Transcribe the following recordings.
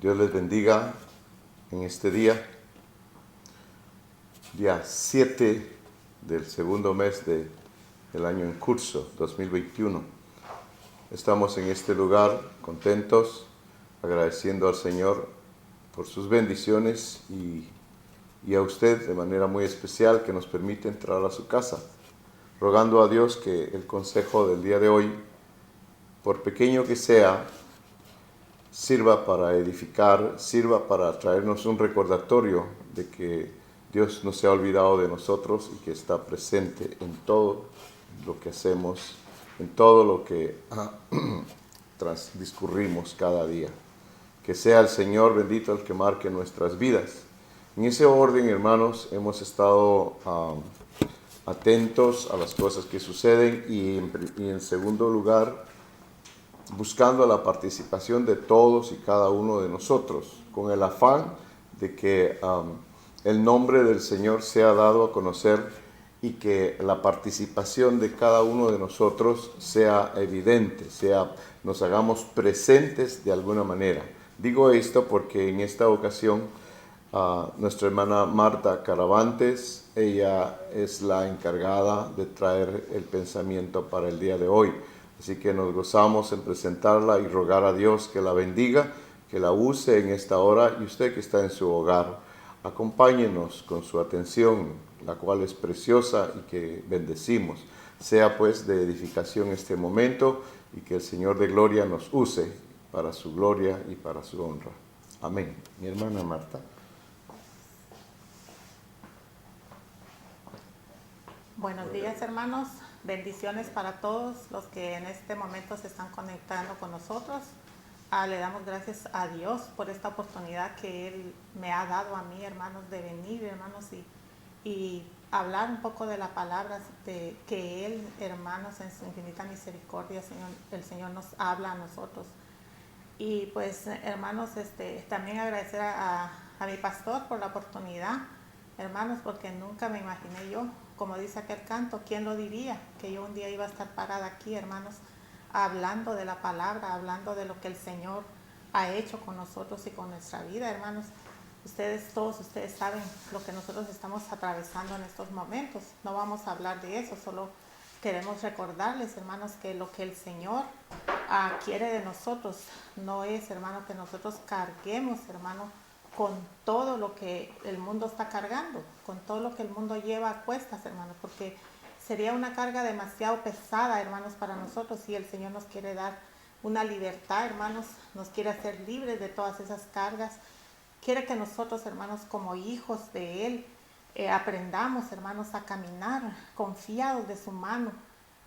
Dios les bendiga en este día 7 del segundo mes del año en curso, 2021. Estamos en este lugar contentos, agradeciendo al Señor por sus bendiciones y a usted de manera muy especial que nos permite entrar a su casa, rogando a Dios que el consejo del día de hoy, por pequeño que sea, sirva para edificar, sirva para traernos un recordatorio de que Dios no se ha olvidado de nosotros y que está presente en todo lo que hacemos, en todo lo que discurrimos cada día. Que sea el Señor bendito el que marque nuestras vidas. En ese orden, hermanos, hemos estado atentos a las cosas que suceden y en segundo lugar, buscando la participación de todos y cada uno de nosotros, con el afán de que el nombre del Señor sea dado a conocer y que la participación de cada uno de nosotros sea evidente, nos hagamos presentes de alguna manera. Digo esto porque en esta ocasión nuestra hermana Marta Caravantes, ella es la encargada de traer el pensamiento para el día de hoy. Así que nos gozamos en presentarla y rogar a Dios que la bendiga, que la use en esta hora, y usted que está en su hogar, acompáñenos con su atención, la cual es preciosa y que bendecimos. Sea pues de edificación este momento y que el Señor de gloria nos use para su gloria y para su honra. Amén. Mi hermana Marta. Buenos días, hermanos. Bendiciones para todos los que en este momento se están conectando con nosotros. Le damos gracias a Dios por esta oportunidad que Él me ha dado a mí, hermanos, de venir, hermanos, y hablar un poco de la palabra de que Él, hermanos, en su infinita misericordia, el Señor nos habla a nosotros. Y pues, hermanos, también agradecer a mi pastor por la oportunidad, hermanos, porque nunca me imaginé yo, como dice aquel canto, ¿quién lo diría? Que yo un día iba a estar parada aquí, hermanos, hablando de la palabra, hablando de lo que el Señor ha hecho con nosotros y con nuestra vida, hermanos. Todos ustedes saben lo que nosotros estamos atravesando en estos momentos. No vamos a hablar de eso, solo queremos recordarles, hermanos, que lo que el Señor quiere de nosotros no es, hermano, que nosotros carguemos, hermano, con todo lo que el mundo está cargando, con todo lo que el mundo lleva a cuestas, hermanos, porque sería una carga demasiado pesada, hermanos, para nosotros, y el Señor nos quiere dar una libertad, hermanos, nos quiere hacer libres de todas esas cargas. Quiere que nosotros, hermanos, como hijos de Él, aprendamos, hermanos, a caminar confiados de su mano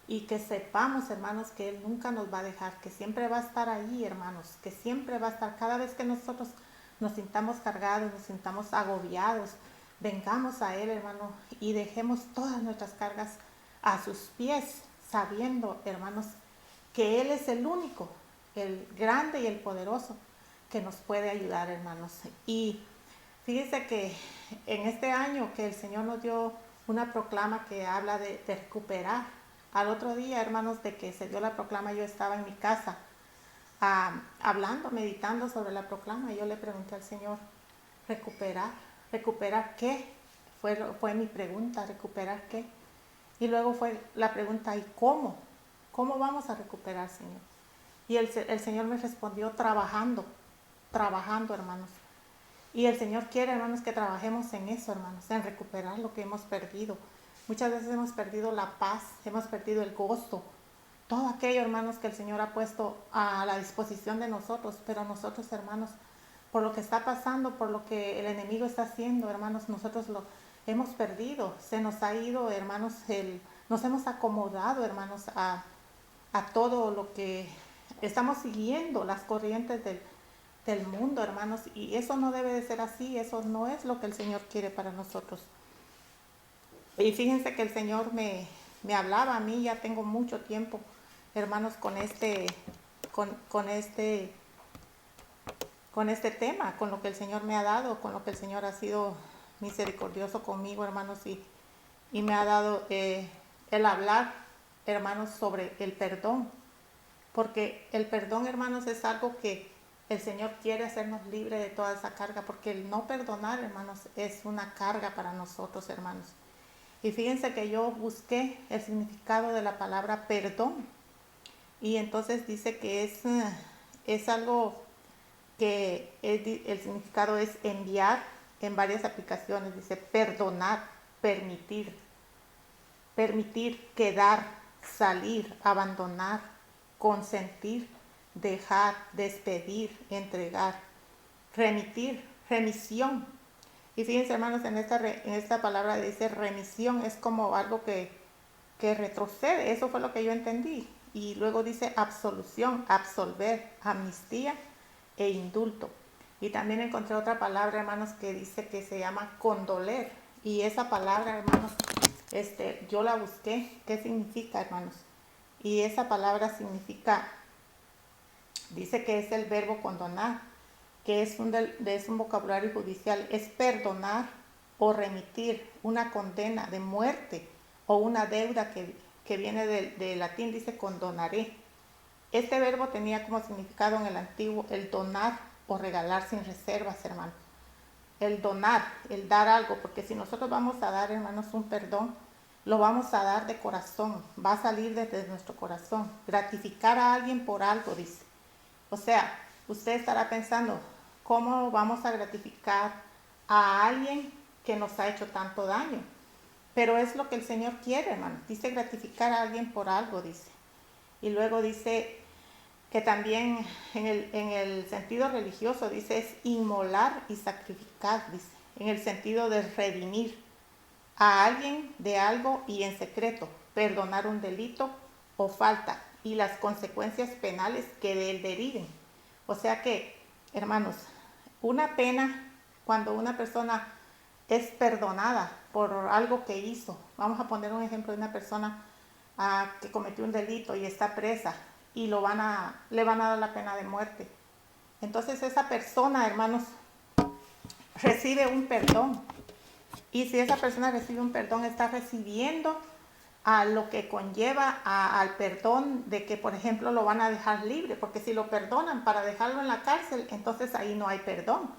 y que sepamos, hermanos, que Él nunca nos va a dejar, que siempre va a estar ahí, hermanos, que siempre va a estar. Cada vez que nosotros nos sintamos cargados, nos sintamos agobiados, vengamos a Él, hermano, y dejemos todas nuestras cargas a sus pies, sabiendo, hermanos, que Él es el único, el grande y el poderoso, que nos puede ayudar, hermanos. Y fíjense que en este año que el Señor nos dio una proclama que habla de recuperar. Al otro día, hermanos, de que se dio la proclama, yo estaba en mi casa hablando, meditando sobre la proclama, y yo le pregunté al Señor, ¿recuperar qué? Fue mi pregunta, ¿recuperar qué? Y luego fue la pregunta, ¿y cómo? ¿Cómo vamos a recuperar, Señor? Y el Señor me respondió, trabajando, hermanos. Y el Señor quiere, hermanos, que trabajemos en eso, hermanos, en recuperar lo que hemos perdido. Muchas veces hemos perdido la paz, hemos perdido el gozo, todo aquello, hermanos, que el Señor ha puesto a la disposición de nosotros. Pero nosotros, hermanos, por lo que está pasando, por lo que el enemigo está haciendo, hermanos, nosotros lo hemos perdido. Se nos ha ido, hermanos, nos hemos acomodado, hermanos, a todo lo que estamos siguiendo, las corrientes del mundo, hermanos, y eso no debe de ser así. Eso no es lo que el Señor quiere para nosotros. Y fíjense que el Señor me hablaba a mí, ya tengo mucho tiempo, hermanos, con este tema, con lo que el Señor me ha dado, con lo que el Señor ha sido misericordioso conmigo, hermanos, y me ha dado el hablar, hermanos, sobre el perdón. Porque el perdón, hermanos, es algo que El Señor quiere hacernos libres de toda esa carga, porque el no perdonar, hermanos, es una carga para nosotros, hermanos. Y fíjense que yo busqué el significado de la palabra perdón. Y entonces dice que es algo que el significado es enviar en varias aplicaciones. Dice perdonar, permitir, quedar, salir, abandonar, consentir, dejar, despedir, entregar, remitir, remisión. Y fíjense, hermanos, en esta palabra dice remisión, es como algo que retrocede. Eso fue lo que yo entendí. Y luego dice absolución, absolver, amnistía e indulto. Y también encontré otra palabra, hermanos, que dice que se llama condoler. Y esa palabra, hermanos, yo la busqué. ¿Qué significa, hermanos? Y esa palabra significa, dice que es el verbo condonar, que es un vocabulario judicial, es perdonar o remitir una condena de muerte o una deuda que viene del latín, dice condonaré. Este verbo tenía como significado en el antiguo el donar o regalar sin reservas, hermanos. El donar, el dar algo, porque si nosotros vamos a dar, hermanos, un perdón, lo vamos a dar de corazón, va a salir desde nuestro corazón. Gratificar a alguien por algo, dice. O sea, usted estará pensando, ¿cómo vamos a gratificar a alguien que nos ha hecho tanto daño? Pero es lo que el Señor quiere, hermano. Dice gratificar a alguien por algo, dice. Y luego dice que también en el sentido religioso, dice, es inmolar y sacrificar, dice. En el sentido de redimir a alguien de algo y en secreto, perdonar un delito o falta y las consecuencias penales que de él deriven. O sea que, hermanos, una pena cuando una persona es perdonada por algo que hizo. Vamos a poner un ejemplo de una persona que cometió un delito y está presa y le van a dar la pena de muerte. Entonces esa persona, hermanos, recibe un perdón. Y si esa persona recibe un perdón, está recibiendo a lo que conlleva al perdón de que, por ejemplo, lo van a dejar libre, porque si lo perdonan para dejarlo en la cárcel, entonces ahí no hay perdón.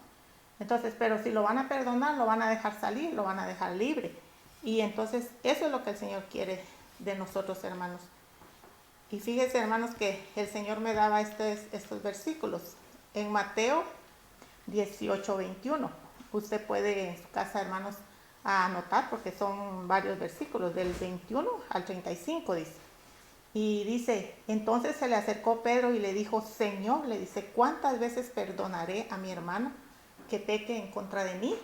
Entonces, pero si lo van a perdonar, lo van a dejar salir, lo van a dejar libre. Y entonces eso es lo que el Señor quiere de nosotros, hermanos. Y fíjense, hermanos, que el Señor me daba estos versículos. En Mateo 18:21. Usted puede en su casa, hermanos, anotar porque son varios versículos, del 21 al 35 dice. Y dice, entonces se le acercó Pedro y le dijo, Señor, le dice, ¿cuántas veces perdonaré a mi hermano que peque en contra de mí?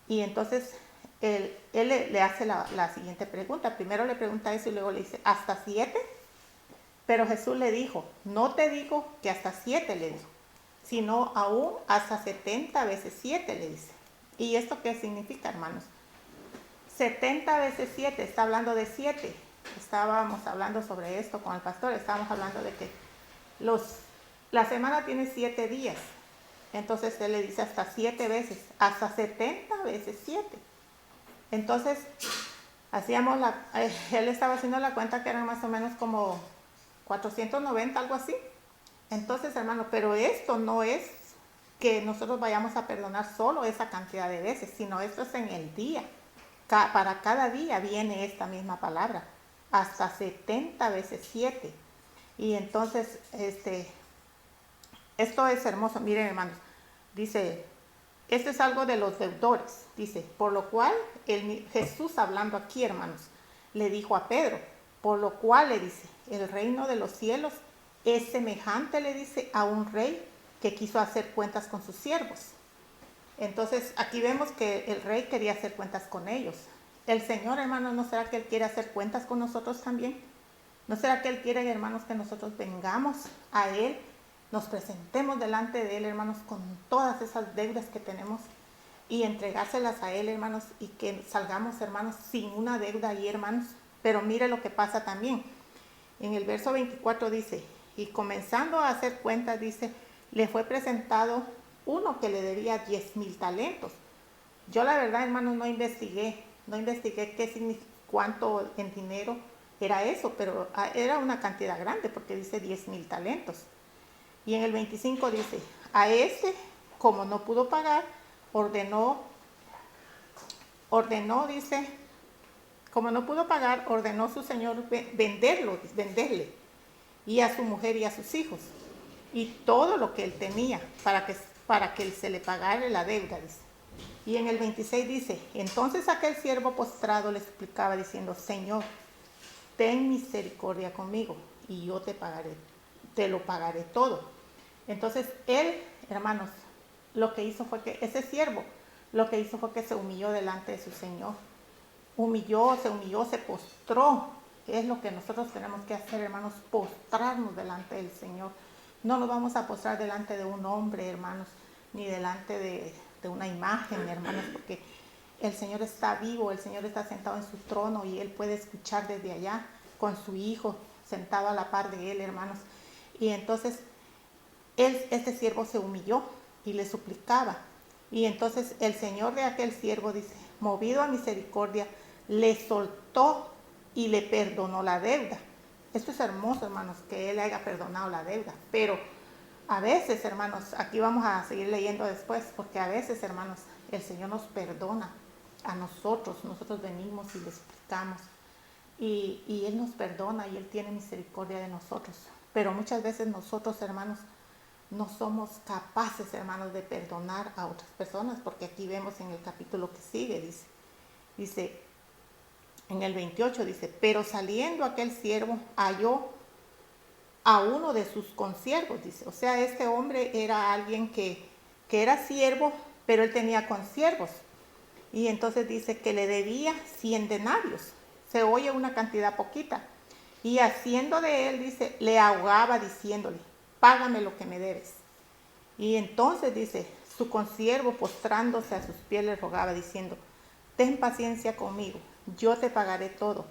Y entonces él le hace la siguiente pregunta. Primero le pregunta eso y luego le dice, ¿hasta 7? Pero Jesús le dijo, no te digo que hasta 7, le dijo, sino aún hasta 70 veces 7, le dice. ¿Y esto qué significa, hermanos? 70 veces 7, está hablando de 7. Estábamos hablando sobre esto con el pastor, estábamos hablando de que la semana tiene 7 días. Entonces él le dice hasta 7 veces, hasta 70 veces 7. Entonces, él estaba haciendo la cuenta que eran más o menos como 490, algo así. Entonces, hermano, pero esto no es que nosotros vayamos a perdonar solo esa cantidad de veces, sino esto es en el día. Para cada día viene esta misma palabra, hasta 70 veces 7. Y entonces, esto es hermoso. Miren, hermanos, dice, esto es algo de los deudores. Dice, por lo cual, Jesús hablando aquí, hermanos, le dijo a Pedro, por lo cual le dice, el reino de los cielos es semejante, le dice, a un rey que quiso hacer cuentas con sus siervos. Entonces, aquí vemos que el rey quería hacer cuentas con ellos. El Señor, hermanos, ¿no será que Él quiere hacer cuentas con nosotros también? ¿No será que Él quiere, hermanos, que nosotros vengamos a Él, nos presentemos delante de Él, hermanos, con todas esas deudas que tenemos y entregárselas a Él, hermanos, y que salgamos, hermanos, sin una deuda ahí, hermanos? Pero mire lo que pasa también. En el verso 24 dice, y comenzando a hacer cuentas, dice, le fue presentado uno que le debía 10,000 talentos. Yo la verdad, hermanos, no investigué cuánto en dinero era eso, pero era una cantidad grande porque dice 10,000 talentos. Y en el 25 dice, a este, como no pudo pagar, ordenó, dice, como no pudo pagar, ordenó su señor venderle, y a su mujer y a sus hijos, y todo lo que él tenía, para que se le pagara la deuda, dice. Y en el 26 dice, entonces aquel siervo postrado le suplicaba diciendo, Señor, ten misericordia conmigo, y yo te lo pagaré todo. Entonces él, hermanos, lo que hizo fue que ese siervo, lo que hizo fue que se humilló delante de su Señor. Se humilló, se postró. Es lo que nosotros tenemos que hacer, hermanos, postrarnos delante del Señor. No nos vamos a postrar delante de un hombre, hermanos, ni delante de una imagen, hermanos, porque el Señor está vivo, el Señor está sentado en su trono y Él puede escuchar desde allá con su Hijo sentado a la par de Él, hermanos. Y entonces este siervo se humilló y le suplicaba. Y entonces el Señor de aquel siervo, dice, movido a misericordia, le soltó y le perdonó la deuda. Esto es hermoso, hermanos, que Él haya perdonado la deuda. Pero a veces, hermanos, aquí vamos a seguir leyendo después, porque a veces, hermanos, el Señor nos perdona a nosotros venimos y le suplicamos. Y Él nos perdona y Él tiene misericordia de nosotros. Pero muchas veces nosotros, hermanos, no somos capaces, hermanos, de perdonar a otras personas, porque aquí vemos en el capítulo que sigue, dice, en el 28 dice, pero saliendo aquel siervo halló a uno de sus consiervos, dice, o sea, este hombre era alguien que era siervo, pero él tenía consiervos, y entonces dice que le debía 100 denarios, se oye una cantidad poquita, y haciendo de él, dice, le ahogaba diciéndole, págame lo que me debes. Y entonces dice, su consiervo postrándose a sus pies le rogaba diciendo, ten paciencia conmigo, yo te pagaré todo.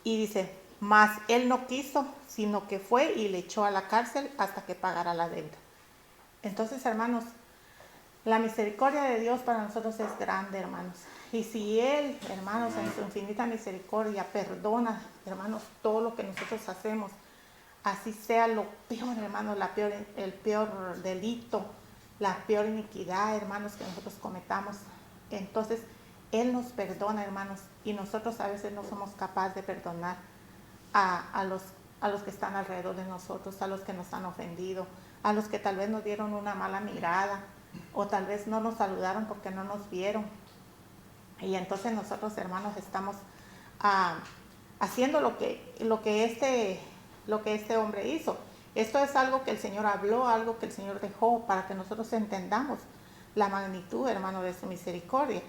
Y dice, mas él no quiso, sino que fue y le echó a la cárcel hasta que pagara la deuda. Entonces, hermanos, la misericordia de Dios para nosotros es grande, hermanos. Y si Él, hermanos, en su infinita misericordia perdona, hermanos, todo lo que nosotros hacemos, así sea lo peor, hermanos, el peor delito, la peor iniquidad, hermanos, que nosotros cometamos. Entonces, Él nos perdona, hermanos, y nosotros a veces no somos capaces de perdonar a los que están alrededor de nosotros, a los que nos han ofendido, a los que tal vez nos dieron una mala mirada, o tal vez no nos saludaron porque no nos vieron. Y entonces nosotros, hermanos, estamos haciendo lo que este hombre hizo. Esto es algo que el Señor habló, algo que el Señor dejó para que nosotros entendamos la magnitud, hermano, de su misericordia.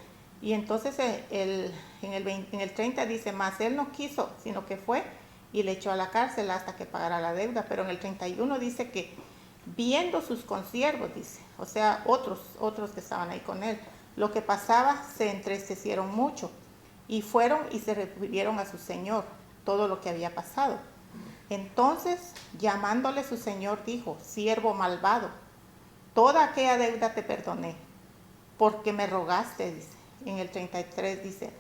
Y entonces en el 30 dice, mas él no quiso, sino que fue y le echó a la cárcel hasta que pagara la deuda. Pero en el 31 dice que viendo sus consiervos, dice, o sea, otros que estaban ahí con él, lo que pasaba, se entristecieron mucho y fueron y se refirieron a su señor todo lo que había pasado. Entonces, llamándole su señor, dijo, siervo malvado, toda aquella deuda te perdoné, porque me rogaste, dice. En el 33 dice,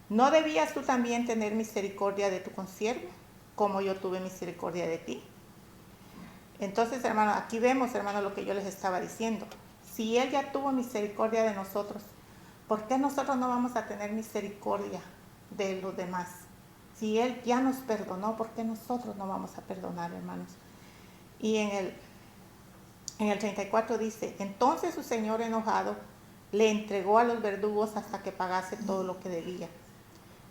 ¿no debías tú también tener misericordia de tu consiervo, como yo tuve misericordia de ti? Entonces, hermano, aquí vemos, hermano, lo que yo les estaba diciendo. Si Él ya tuvo misericordia de nosotros, ¿por qué nosotros no vamos a tener misericordia de los demás? Si Él ya nos perdonó, ¿por qué nosotros no vamos a perdonar, hermanos? Y en el 34 dice, entonces su señor enojado le entregó a los verdugos hasta que pagase todo lo que debía.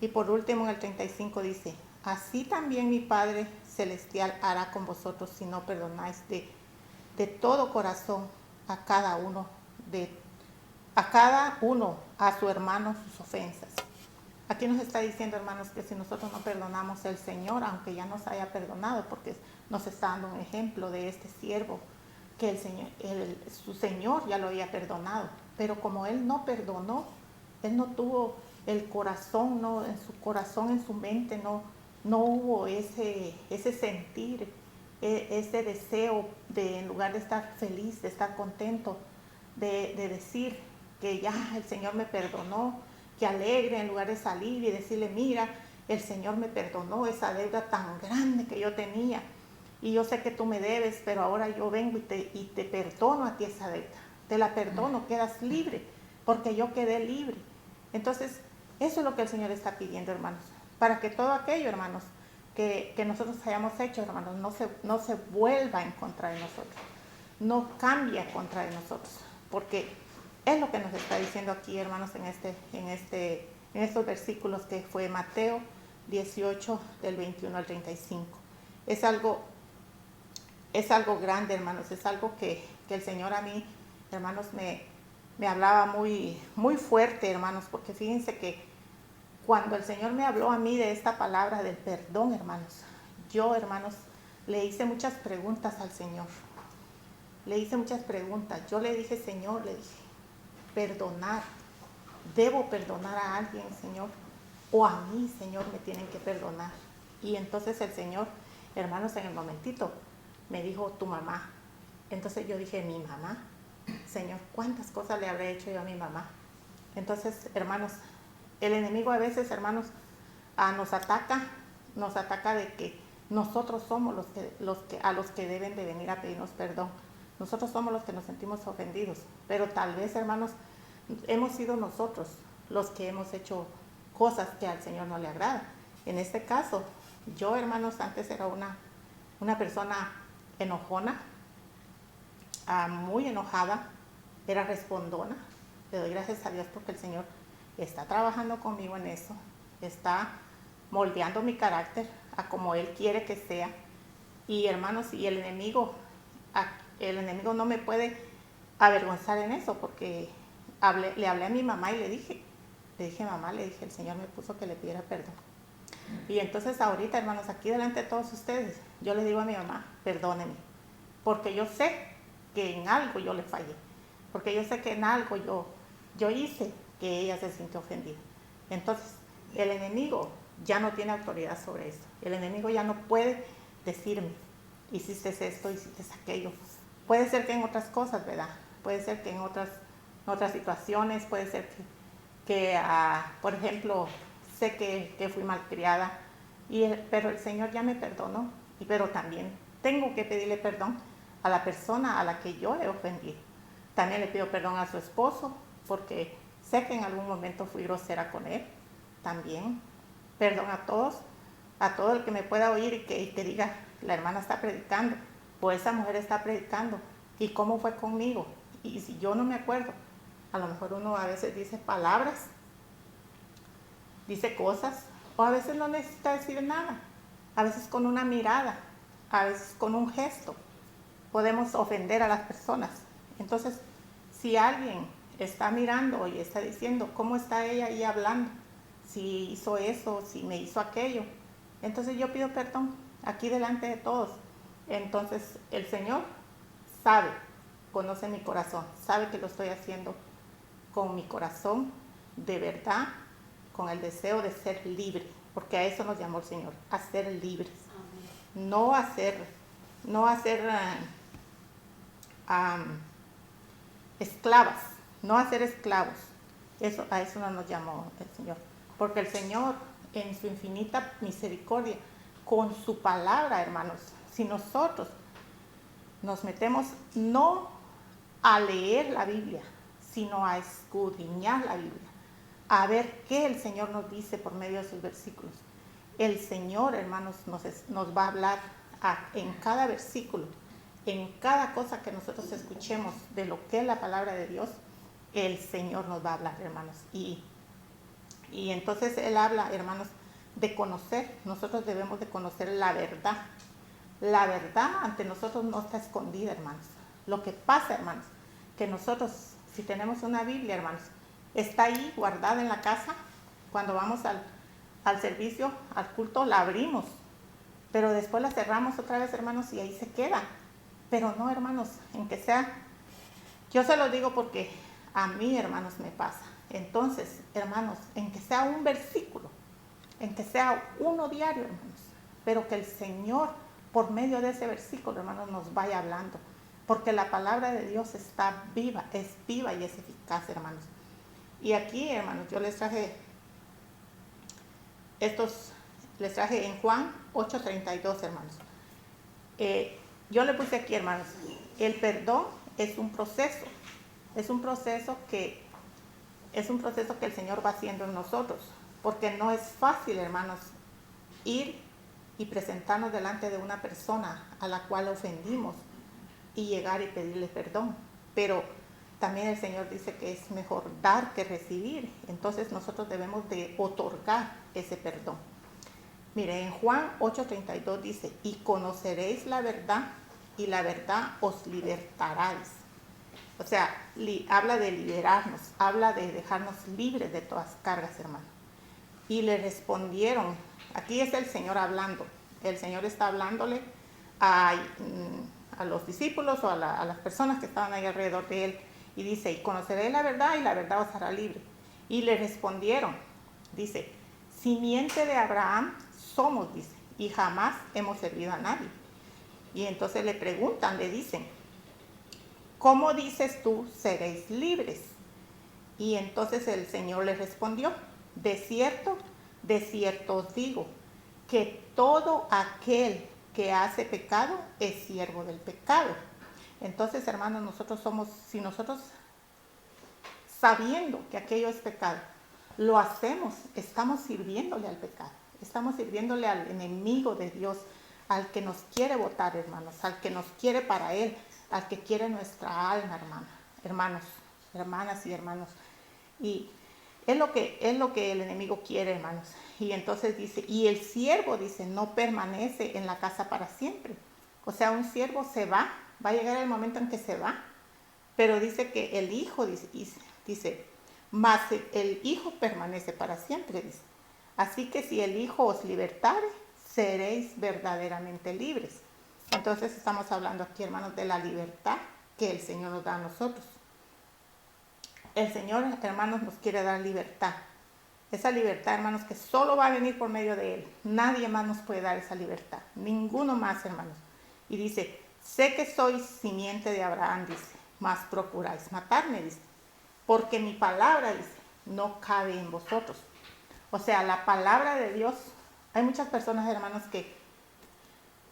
Y por último en el 35 dice, así también mi Padre Celestial hará con vosotros si no perdonáis de todo corazón a cada uno a su hermano sus ofensas. Aquí nos está diciendo, hermanos, que si nosotros no perdonamos, el Señor, aunque ya nos haya perdonado, porque nos está dando un ejemplo de este siervo, que su Señor ya lo había perdonado, pero como Él no perdonó, Él no tuvo el corazón, no, en su corazón, en su mente, no hubo ese sentir, ese deseo de, en lugar de estar feliz, de estar contento, de decir que ya el Señor me perdonó, que alegre, en lugar de salir y decirle, mira, el Señor me perdonó esa deuda tan grande que yo tenía. y yo sé que tú me debes, pero ahora yo vengo y te perdono a ti esa deuda. Te la perdono, quedas libre, porque yo quedé libre. Entonces, eso es lo que el Señor está pidiendo, hermanos, para que todo aquello, hermanos, que nosotros hayamos hecho, hermanos, no se vuelva en contra de nosotros, no cambie en contra de nosotros, porque es lo que nos está diciendo aquí, hermanos, en estos versículos que fue Mateo 18, del 21 al 35. Es algo grande, hermanos, es algo que el Señor a mí, hermanos, me hablaba muy, muy fuerte, hermanos, porque fíjense que cuando el Señor me habló a mí de esta palabra del perdón, hermanos, yo, hermanos, le hice muchas preguntas al Señor. Le hice muchas preguntas. Yo le dije, Señor, le dije, perdonar. ¿Debo perdonar a alguien, Señor? O a mí, Señor, me tienen que perdonar. Y entonces el Señor, hermanos, en el momentito, me dijo, tu mamá. Entonces yo dije, mi mamá. Señor, ¿cuántas cosas le habré hecho yo a mi mamá? Entonces, hermanos, el enemigo a veces, hermanos, nos ataca de que nosotros somos a los que deben de venir a pedirnos perdón. Nosotros somos los que nos sentimos ofendidos, pero tal vez, hermanos, hemos sido nosotros los que hemos hecho cosas que al Señor no le agrada. En este caso, yo, hermanos, antes era una persona enojona, muy enojada, era respondona. Le doy gracias a Dios porque el Señor está trabajando conmigo en eso, está moldeando mi carácter a como Él quiere que sea. Y hermanos, y el enemigo no me puede avergonzar en eso, porque le hablé a mi mamá y le dije, mamá, el Señor me puso que le pidiera perdón. Y entonces ahorita, hermanos, aquí delante de todos ustedes, yo le digo a mi mamá, perdóneme, porque yo sé que en algo yo le fallé, porque yo sé que en algo yo hice que ella se sintió ofendida. Entonces, el enemigo ya no tiene autoridad sobre esto. El enemigo ya no puede decirme, hiciste esto, hiciste aquello. Puede ser que en otras cosas, ¿verdad? Puede ser que en otras situaciones, puede ser que por ejemplo, sé que fui malcriada, pero el Señor ya me perdonó, pero también tengo que pedirle perdón a la persona a la que yo he ofendido. También le pido perdón a su esposo, porque sé que en algún momento fui grosera con él. También perdón a todo el que me pueda oír y que diga, la hermana está predicando, o esa mujer está predicando, y cómo fue conmigo. Y si yo no me acuerdo, a lo mejor uno a veces dice palabras, dice cosas, o a veces no necesita decir nada. A veces con una mirada, a veces con un gesto, podemos ofender a las personas. Entonces, si alguien está mirando y está diciendo, ¿cómo está ella ahí hablando? Si hizo eso, si me hizo aquello. Entonces yo pido perdón aquí delante de todos. Entonces el Señor sabe, conoce mi corazón, sabe que lo estoy haciendo con mi corazón de verdad, con el deseo de ser libre, porque a eso nos llamó el Señor, a ser libres. Amén. No a ser esclavas, no a ser esclavos. A eso no nos llamó el Señor, porque el Señor en su infinita misericordia, con su palabra, hermanos, si nosotros nos metemos no a leer la Biblia, sino a escudriñar la Biblia, a ver qué el Señor nos dice por medio de sus versículos. El Señor, hermanos, nos va a hablar en cada versículo, en cada cosa que nosotros escuchemos de lo que es la palabra de Dios, el Señor nos va a hablar, hermanos. Y entonces Él habla, hermanos, de conocer. Nosotros debemos de conocer la verdad. La verdad ante nosotros no está escondida, hermanos. Lo que pasa, hermanos, que nosotros, si tenemos una Biblia, hermanos, está ahí guardada en la casa. Cuando vamos al servicio, al culto, la abrimos, pero después la cerramos otra vez, hermanos, y ahí se queda. Pero no, hermanos, en que sea, yo se lo digo porque a mí, hermanos, me pasa. Entonces, hermanos, en que sea un versículo, en que sea uno diario, hermanos, pero que el Señor, por medio de ese versículo, hermanos, nos vaya hablando, porque la palabra de Dios está viva, es viva y es eficaz, hermanos. Y aquí, hermanos, yo les traje en Juan 8:32, hermanos. Yo le puse aquí, hermanos, el perdón es un proceso que el Señor va haciendo en nosotros, porque no es fácil, hermanos, ir y presentarnos delante de una persona a la cual ofendimos y llegar y pedirle perdón. Pero también el Señor dice que es mejor dar que recibir. Entonces nosotros debemos de otorgar ese perdón. Mire, en Juan 8:32 dice, y conoceréis la verdad y la verdad os libertaráis. O sea, habla de liberarnos, habla de dejarnos libres de todas cargas, hermano. Y le respondieron, aquí es el Señor hablando, el Señor está hablándole a los discípulos o a las personas que estaban ahí alrededor de él, y dice, y conoceréis la verdad y la verdad os hará libre. Y le respondieron, dice, simiente de Abraham somos, dice, y jamás hemos servido a nadie. Y entonces le preguntan, le dicen, ¿cómo dices tú seréis libres? Y entonces el Señor les respondió, de cierto os digo, que todo aquel que hace pecado es siervo del pecado. Entonces, hermanos, si nosotros sabiendo que aquello es pecado, lo hacemos, estamos sirviéndole al pecado, estamos sirviéndole al enemigo de Dios, al que nos quiere botar, hermanos, al que nos quiere para Él, al que quiere nuestra alma, hermanos, hermanas y hermanos. Y es lo que el enemigo quiere, hermanos. Y entonces dice, y el siervo, dice, no permanece en la casa para siempre. O sea, un siervo se va a llegar el momento en que se va. Pero dice que el hijo, dice, mas el hijo permanece para siempre, dice. Así que si el hijo os libertare, seréis verdaderamente libres. Entonces estamos hablando aquí, hermanos, de la libertad que el Señor nos da a nosotros. El Señor, hermanos, nos quiere dar libertad. Esa libertad, hermanos, que solo va a venir por medio de Él. Nadie más nos puede dar esa libertad. Ninguno más, hermanos. Y dice, sé que sois simiente de Abraham, dice, mas procuráis matarme, dice. Porque mi palabra, dice, no cabe en vosotros. O sea, la palabra de Dios, hay muchas personas, hermanos, que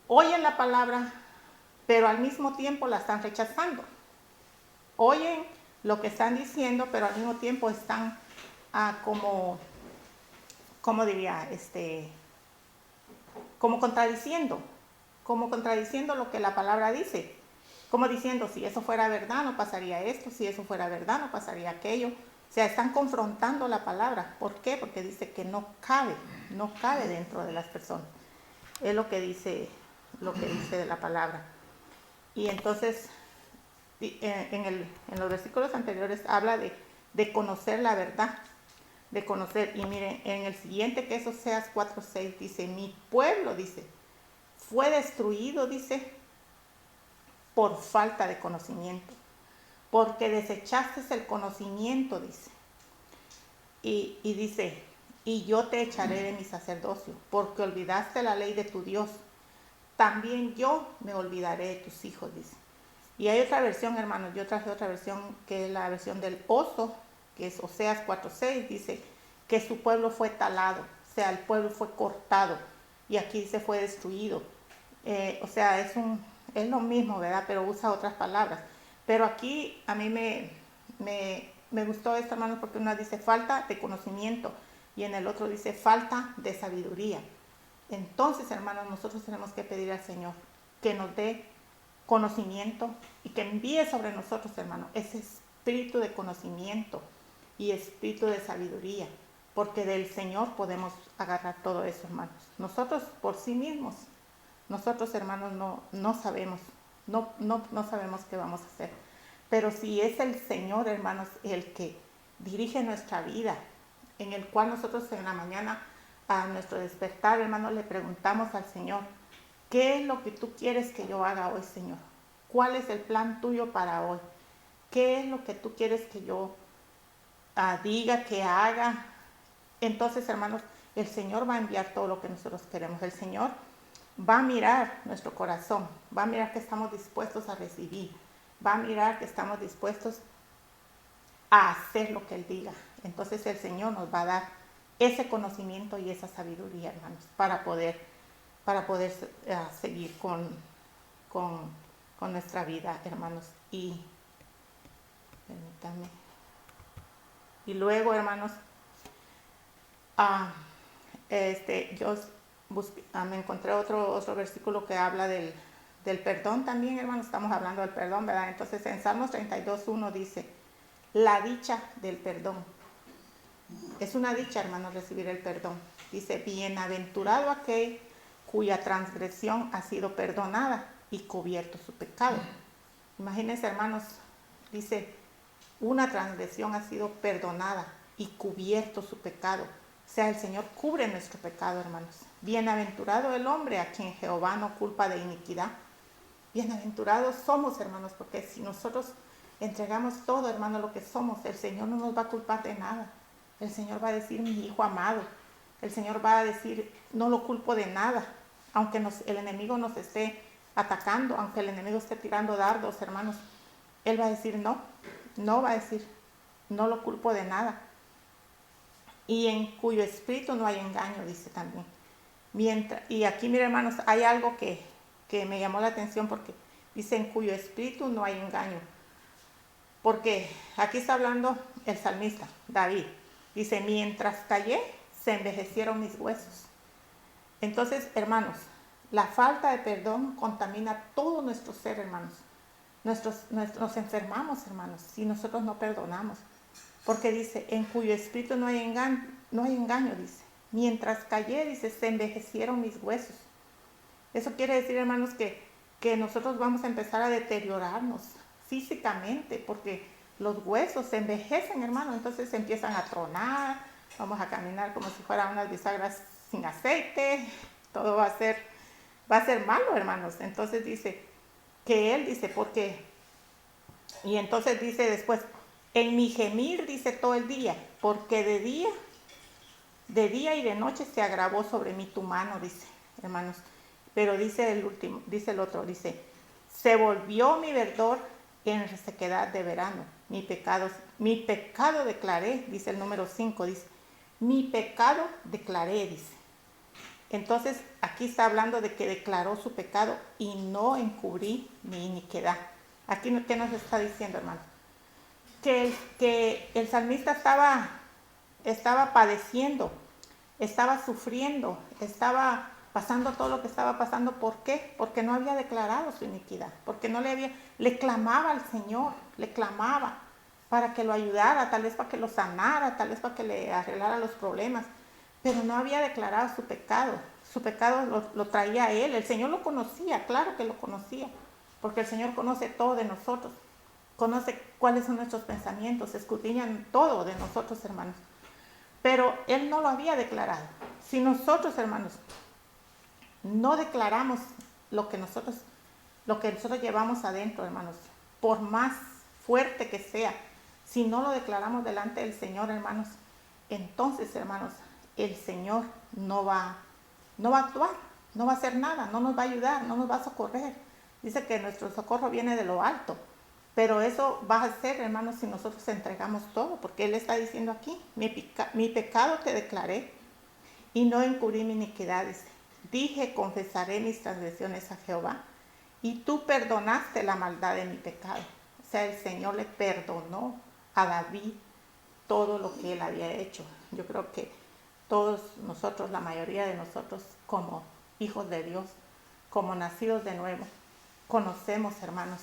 oyen la palabra, pero al mismo tiempo la están rechazando. Oyen lo que están diciendo, pero al mismo tiempo están como contradiciendo lo que la palabra dice. Como diciendo, si eso fuera verdad, no pasaría esto, si eso fuera verdad, no pasaría aquello. O sea, están confrontando la palabra. ¿Por qué? Porque dice que no cabe dentro de las personas. Es lo que dice de la palabra. Y entonces, en los versículos anteriores habla de conocer la verdad, de conocer. Y miren, en el siguiente, que es Oseas 4:6, dice, mi pueblo, dice, fue destruido, dice, por falta de conocimiento, porque desechaste el conocimiento, dice. Y dice, y yo te echaré de mi sacerdocio, porque olvidaste la ley de tu Dios. También yo me olvidaré de tus hijos, dice. Y hay otra versión, hermanos, yo traje otra versión, que es la versión del oso, que es Oseas 4:6, dice que su pueblo fue talado, o sea, el pueblo fue cortado, y aquí dice fue destruido. O sea, es lo mismo, ¿verdad? Pero usa otras palabras. Pero aquí a mí me gustó esto, hermanos, porque una dice falta de conocimiento y en el otro dice falta de sabiduría. Entonces, hermanos, nosotros tenemos que pedir al Señor que nos dé conocimiento y que envíe sobre nosotros, hermanos, ese espíritu de conocimiento y espíritu de sabiduría, porque del Señor podemos agarrar todo eso, hermanos. Nosotros por sí mismos, nosotros, hermanos, no sabemos, no sabemos qué vamos a hacer. Pero si es el Señor, hermanos, el que dirige nuestra vida, en el cual nosotros en la mañana, a nuestro despertar, hermanos, le preguntamos al Señor, ¿qué es lo que tú quieres que yo haga hoy, Señor? ¿Cuál es el plan tuyo para hoy? ¿Qué es lo que tú quieres que yo diga, que haga? Entonces, hermanos, el Señor va a enviar todo lo que nosotros queremos. El Señor va a mirar nuestro corazón, va a mirar que estamos dispuestos a recibir, va a mirar que estamos dispuestos a hacer lo que Él diga. Entonces el Señor nos va a dar ese conocimiento y esa sabiduría, hermanos, para poder seguir con nuestra vida, hermanos. Y permítanme. Y luego, hermanos, yo me encontré otro versículo que habla del perdón también, hermanos. Estamos hablando del perdón, ¿verdad? Entonces, en Salmos 32:1 dice, la dicha del perdón. Es una dicha, hermanos, recibir el perdón. Dice, bienaventurado aquel cuya transgresión ha sido perdonada y cubierto su pecado. Imagínense, hermanos, dice, una transgresión ha sido perdonada y cubierto su pecado. O sea, el Señor cubre nuestro pecado, hermanos. Bienaventurado el hombre a quien Jehová no culpa de iniquidad. Bienaventurados somos, hermanos, porque si nosotros entregamos todo, hermano, lo que somos, el Señor no nos va a culpar de nada. El Señor va a decir, mi hijo amado. El Señor va a decir, no lo culpo de nada. Aunque el enemigo nos esté atacando, aunque el enemigo esté tirando dardos, hermanos, Él va a decir, no va a decir, no lo culpo de nada. Y en cuyo espíritu no hay engaño, dice también. Y aquí, mire, hermanos, hay algo que me llamó la atención porque dice, en cuyo espíritu no hay engaño. Porque aquí está hablando el salmista, David. Dice, mientras callé, se envejecieron mis huesos. Entonces, hermanos, la falta de perdón contamina todo nuestro ser, hermanos. Nos enfermamos, hermanos, si nosotros no perdonamos. Porque dice, en cuyo espíritu no hay engaño, dice. Mientras callé, dice, se envejecieron mis huesos. Eso quiere decir, hermanos, que nosotros vamos a empezar a deteriorarnos físicamente, porque los huesos se envejecen, hermano, entonces se empiezan a tronar, vamos a caminar como si fueran unas bisagras sin aceite, todo va a ser malo, hermanos. Entonces dice que él dice, y entonces dice después, en mi gemir, dice, todo el día, porque de día y de noche se agravó sobre mí tu mano, dice, hermanos. Pero dice el otro, dice, se volvió mi verdor en resequedad de verano. Mi pecado declaré, dice el número 5, dice, mi pecado declaré, dice. Entonces, aquí está hablando de que declaró su pecado y no encubrí mi iniquidad. Aquí, ¿qué nos está diciendo, hermano? Que el salmista estaba padeciendo, estaba sufriendo, estaba pasando todo lo que estaba pasando. ¿Por qué? Porque no había declarado su iniquidad, porque le clamaba al Señor, le clamaba para que lo ayudara, tal vez para que lo sanara, tal vez para que le arreglara los problemas, pero no había declarado su pecado lo traía a él. El Señor lo conocía, claro que lo conocía, porque el Señor conoce todo de nosotros, conoce cuáles son nuestros pensamientos, escudriñan todo de nosotros, hermanos, pero Él no lo había declarado. Si nosotros, hermanos, no declaramos lo que nosotros llevamos adentro, hermanos, por más fuerte que sea, si no lo declaramos delante del Señor, hermanos, entonces, hermanos, el Señor no va a actuar, no va a hacer nada, no nos va a ayudar, no nos va a socorrer. Dice que nuestro socorro viene de lo alto, pero eso va a ser, hermanos, si nosotros entregamos todo, porque Él está diciendo aquí, mi pecado te declaré y no encubrí mi iniquidad, dice. Dije, confesaré mis transgresiones a Jehová y tú perdonaste la maldad de mi pecado. O sea, el Señor le perdonó a David todo lo que él había hecho. Yo creo que todos nosotros, la mayoría de nosotros, como hijos de Dios, como nacidos de nuevo, conocemos, hermanos,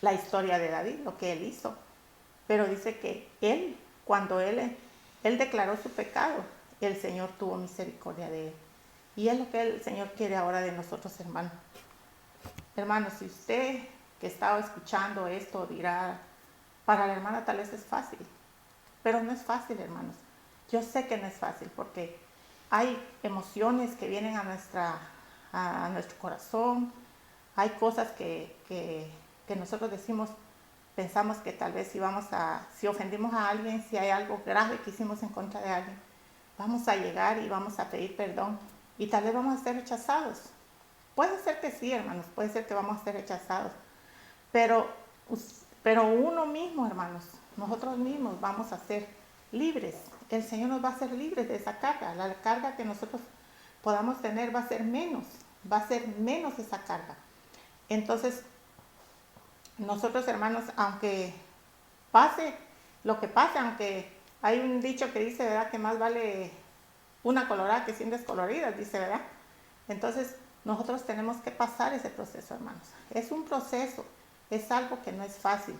la historia de David, lo que él hizo. Pero dice que cuando él declaró su pecado, el Señor tuvo misericordia de él. Y es lo que el Señor quiere ahora de nosotros, hermanos. Hermanos, si usted que estaba escuchando esto dirá, para la hermana tal vez es fácil, pero no es fácil, hermanos. Yo sé que no es fácil porque hay emociones que vienen a nuestro corazón, hay cosas que nosotros pensamos que tal vez si ofendimos a alguien, si hay algo grave que hicimos en contra de alguien, vamos a llegar y vamos a pedir perdón y tal vez vamos a ser rechazados. Puede ser que sí, hermanos, puede ser que vamos a ser rechazados, pero uno mismo, hermanos, nosotros mismos vamos a ser libres. El Señor nos va a hacer libres de esa carga. La carga que nosotros podamos tener va a ser menos esa carga. Entonces, nosotros, hermanos, aunque pase lo que pase, aunque hay un dicho que dice, ¿verdad?, que más vale una colorada que 100 descoloridas, dice, ¿verdad? Entonces, nosotros tenemos que pasar ese proceso, hermanos. Es un proceso, es algo que no es fácil.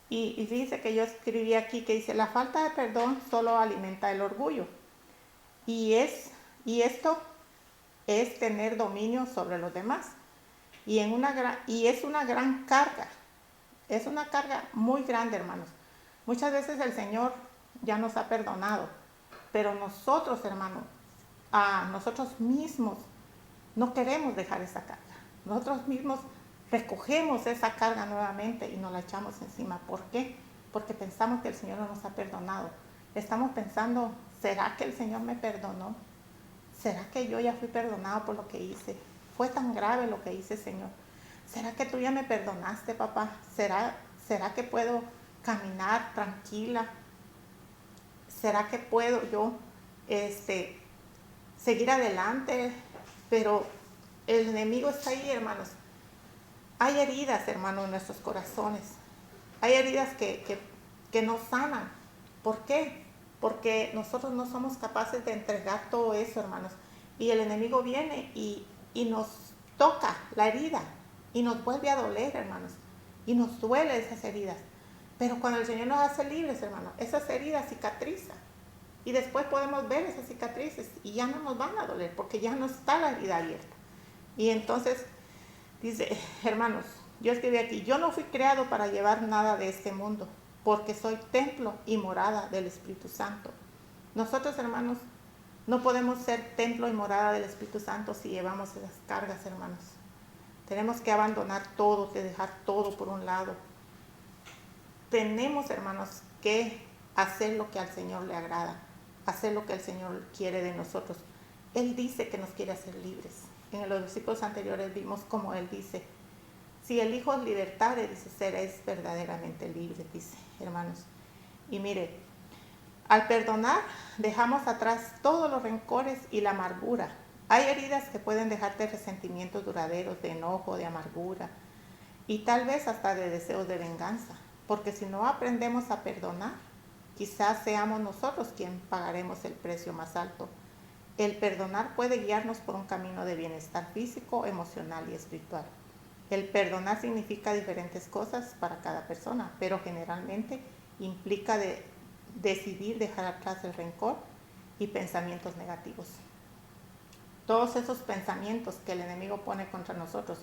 Y dice que yo escribí aquí que dice, la falta de perdón solo alimenta el orgullo. Y esto es tener dominio sobre los demás. Y es una gran carga. Es una carga muy grande, hermanos. Muchas veces el Señor ya nos ha perdonado, pero nosotros, hermanos, nosotros mismos no queremos dejar esa carga. Nosotros mismos recogemos esa carga nuevamente y nos la echamos encima. ¿Por qué? Porque pensamos que el Señor no nos ha perdonado. Estamos pensando, ¿será que el Señor me perdonó? ¿Será que yo ya fui perdonado por lo que hice? ¿Fue tan grave lo que hice, Señor? ¿Será que tú ya me perdonaste, papá? ¿Será que puedo caminar tranquila? ¿Será que puedo yo seguir adelante? Pero el enemigo está ahí, hermanos. Hay heridas, hermanos, en nuestros corazones. Hay heridas que no sanan. ¿Por qué? Porque nosotros no somos capaces de entregar todo eso, hermanos. Y el enemigo viene y nos toca la herida y nos vuelve a doler, hermanos. Y nos duele esas heridas. Pero cuando el Señor nos hace libres, hermanos, esas heridas cicatrizan. Y después podemos ver esas cicatrices y ya no nos van a doler porque ya no está la herida abierta. Y entonces dice, hermanos, yo escribí aquí, yo no fui creado para llevar nada de este mundo, porque soy templo y morada del Espíritu Santo. Nosotros, hermanos, no podemos ser templo y morada del Espíritu Santo si llevamos esas cargas, hermanos. Tenemos que abandonar todo, que dejar todo por un lado. Tenemos, hermanos, que hacer lo que al Señor le agrada, hacer lo que el Señor quiere de nosotros. Él dice que nos quiere hacer libres. En los versículos anteriores vimos como Él dice, si el Hijo os libertare, dice, seréis verdaderamente libres, dice, hermanos. Y mire, al perdonar, dejamos atrás todos los rencores y la amargura. Hay heridas que pueden dejarte resentimientos duraderos, de enojo, de amargura, y tal vez hasta de deseos de venganza. Porque si no aprendemos a perdonar, quizás seamos nosotros quien pagaremos el precio más alto. El perdonar puede guiarnos por un camino de bienestar físico, emocional y espiritual. El perdonar significa diferentes cosas para cada persona, pero generalmente implica decidir dejar atrás el rencor y pensamientos negativos. Todos esos pensamientos que el enemigo pone contra nosotros.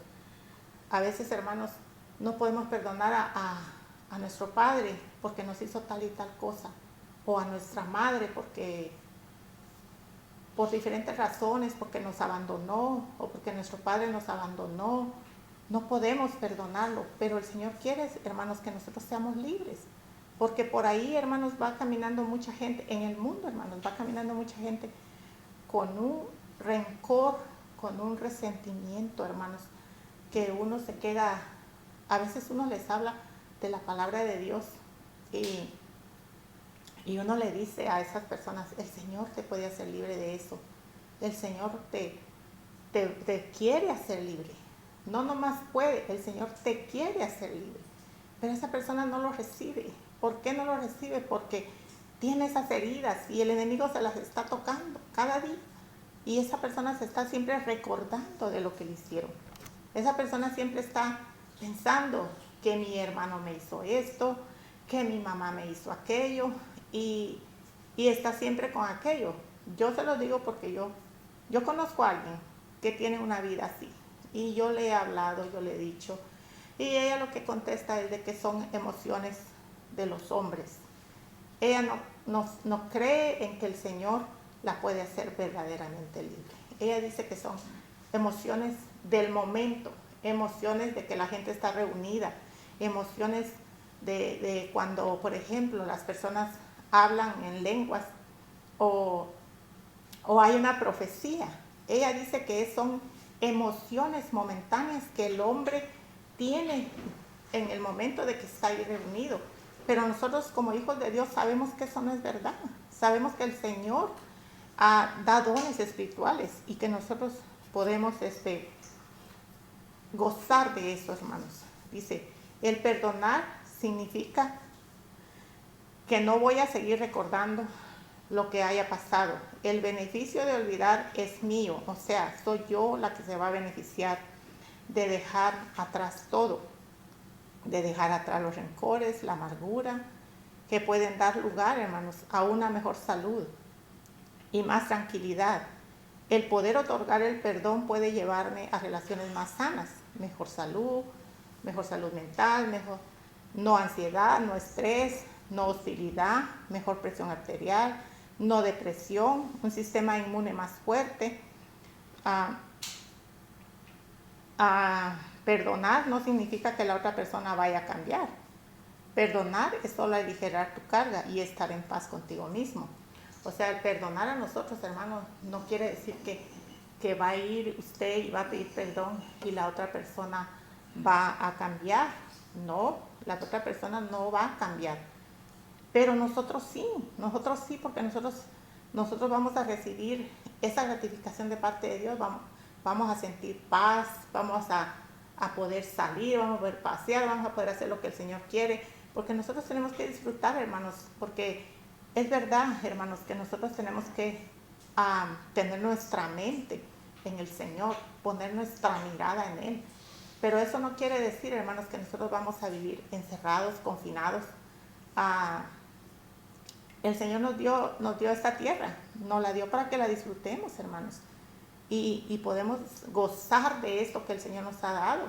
A veces, hermanos, no podemos perdonar a nuestro padre porque nos hizo tal y tal cosa, o a nuestra madre porque por diferentes razones, porque nos abandonó o porque nuestro padre nos abandonó. No podemos perdonarlo, pero el Señor quiere, hermanos, que nosotros seamos libres, porque por ahí, hermanos, va caminando mucha gente, en el mundo, hermanos, va caminando mucha gente con un rencor, con un resentimiento, hermanos, que uno se queda, a veces uno les habla de la palabra de Dios y uno le dice a esas personas, el Señor te puede hacer libre de eso, el Señor te quiere hacer libre, no nomás puede, el Señor te quiere hacer libre, pero esa persona no lo recibe. ¿Por qué no lo recibe? Porque tiene esas heridas y el enemigo se las está tocando cada día y esa persona se está siempre recordando de lo que le hicieron. Esa persona siempre está pensando que mi hermano me hizo esto, que mi mamá me hizo aquello y está siempre con aquello. Yo se lo digo porque yo conozco a alguien que tiene una vida así y yo le he hablado, yo le he dicho y ella lo que contesta es de que son emociones de los hombres. Ella no cree en que el Señor la puede hacer verdaderamente libre. Ella dice que son emociones del momento, emociones de que la gente está reunida, emociones de cuando, por ejemplo, las personas hablan en lenguas o hay una profecía. Ella dice que son emociones momentáneas que el hombre tiene en el momento de que está ahí reunido. Pero nosotros como hijos de Dios sabemos que eso no es verdad. Sabemos que el Señor da dones espirituales y que nosotros podemos gozar de eso, hermanos. Dice, el perdonar significa que no voy a seguir recordando lo que haya pasado. El beneficio de olvidar es mío, o sea, soy yo la que se va a beneficiar de dejar atrás todo, de dejar atrás los rencores, la amargura, que pueden dar lugar, hermanos, a una mejor salud y más tranquilidad. El poder otorgar el perdón puede llevarme a relaciones más sanas, mejor salud mental, no ansiedad, no estrés, no hostilidad, mejor presión arterial, no depresión, un sistema inmune más fuerte. Perdonar no significa que la otra persona vaya a cambiar. Perdonar es solo aligerar tu carga y estar en paz contigo mismo. O sea, el perdonar a nosotros, hermanos, no quiere decir que va a ir usted y va a pedir perdón y la otra persona va a cambiar. No, la otra persona no va a cambiar. Pero nosotros sí, porque nosotros vamos a recibir esa gratificación de parte de Dios, vamos a sentir paz, vamos a poder salir, vamos a poder pasear, vamos a poder hacer lo que el Señor quiere, porque nosotros tenemos que disfrutar, hermanos, porque es verdad, hermanos, que nosotros tenemos que tener nuestra mente en el Señor, poner nuestra mirada en Él. Pero eso no quiere decir, hermanos, que nosotros vamos a vivir encerrados, confinados. El Señor nos dio esta tierra, nos la dio para que la disfrutemos, hermanos. Y podemos gozar de esto que el Señor nos ha dado.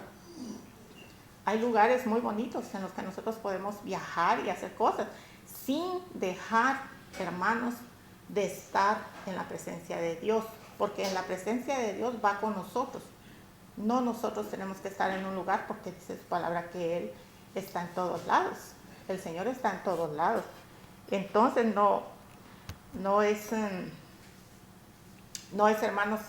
Hay lugares muy bonitos en los que nosotros podemos viajar y hacer cosas sin dejar, hermanos, de estar en la presencia de Dios, porque en la presencia de Dios va con nosotros. No nosotros tenemos que estar en un lugar, porque dice su palabra que Él está en todos lados. El Señor está en todos lados. Entonces no es hermanos,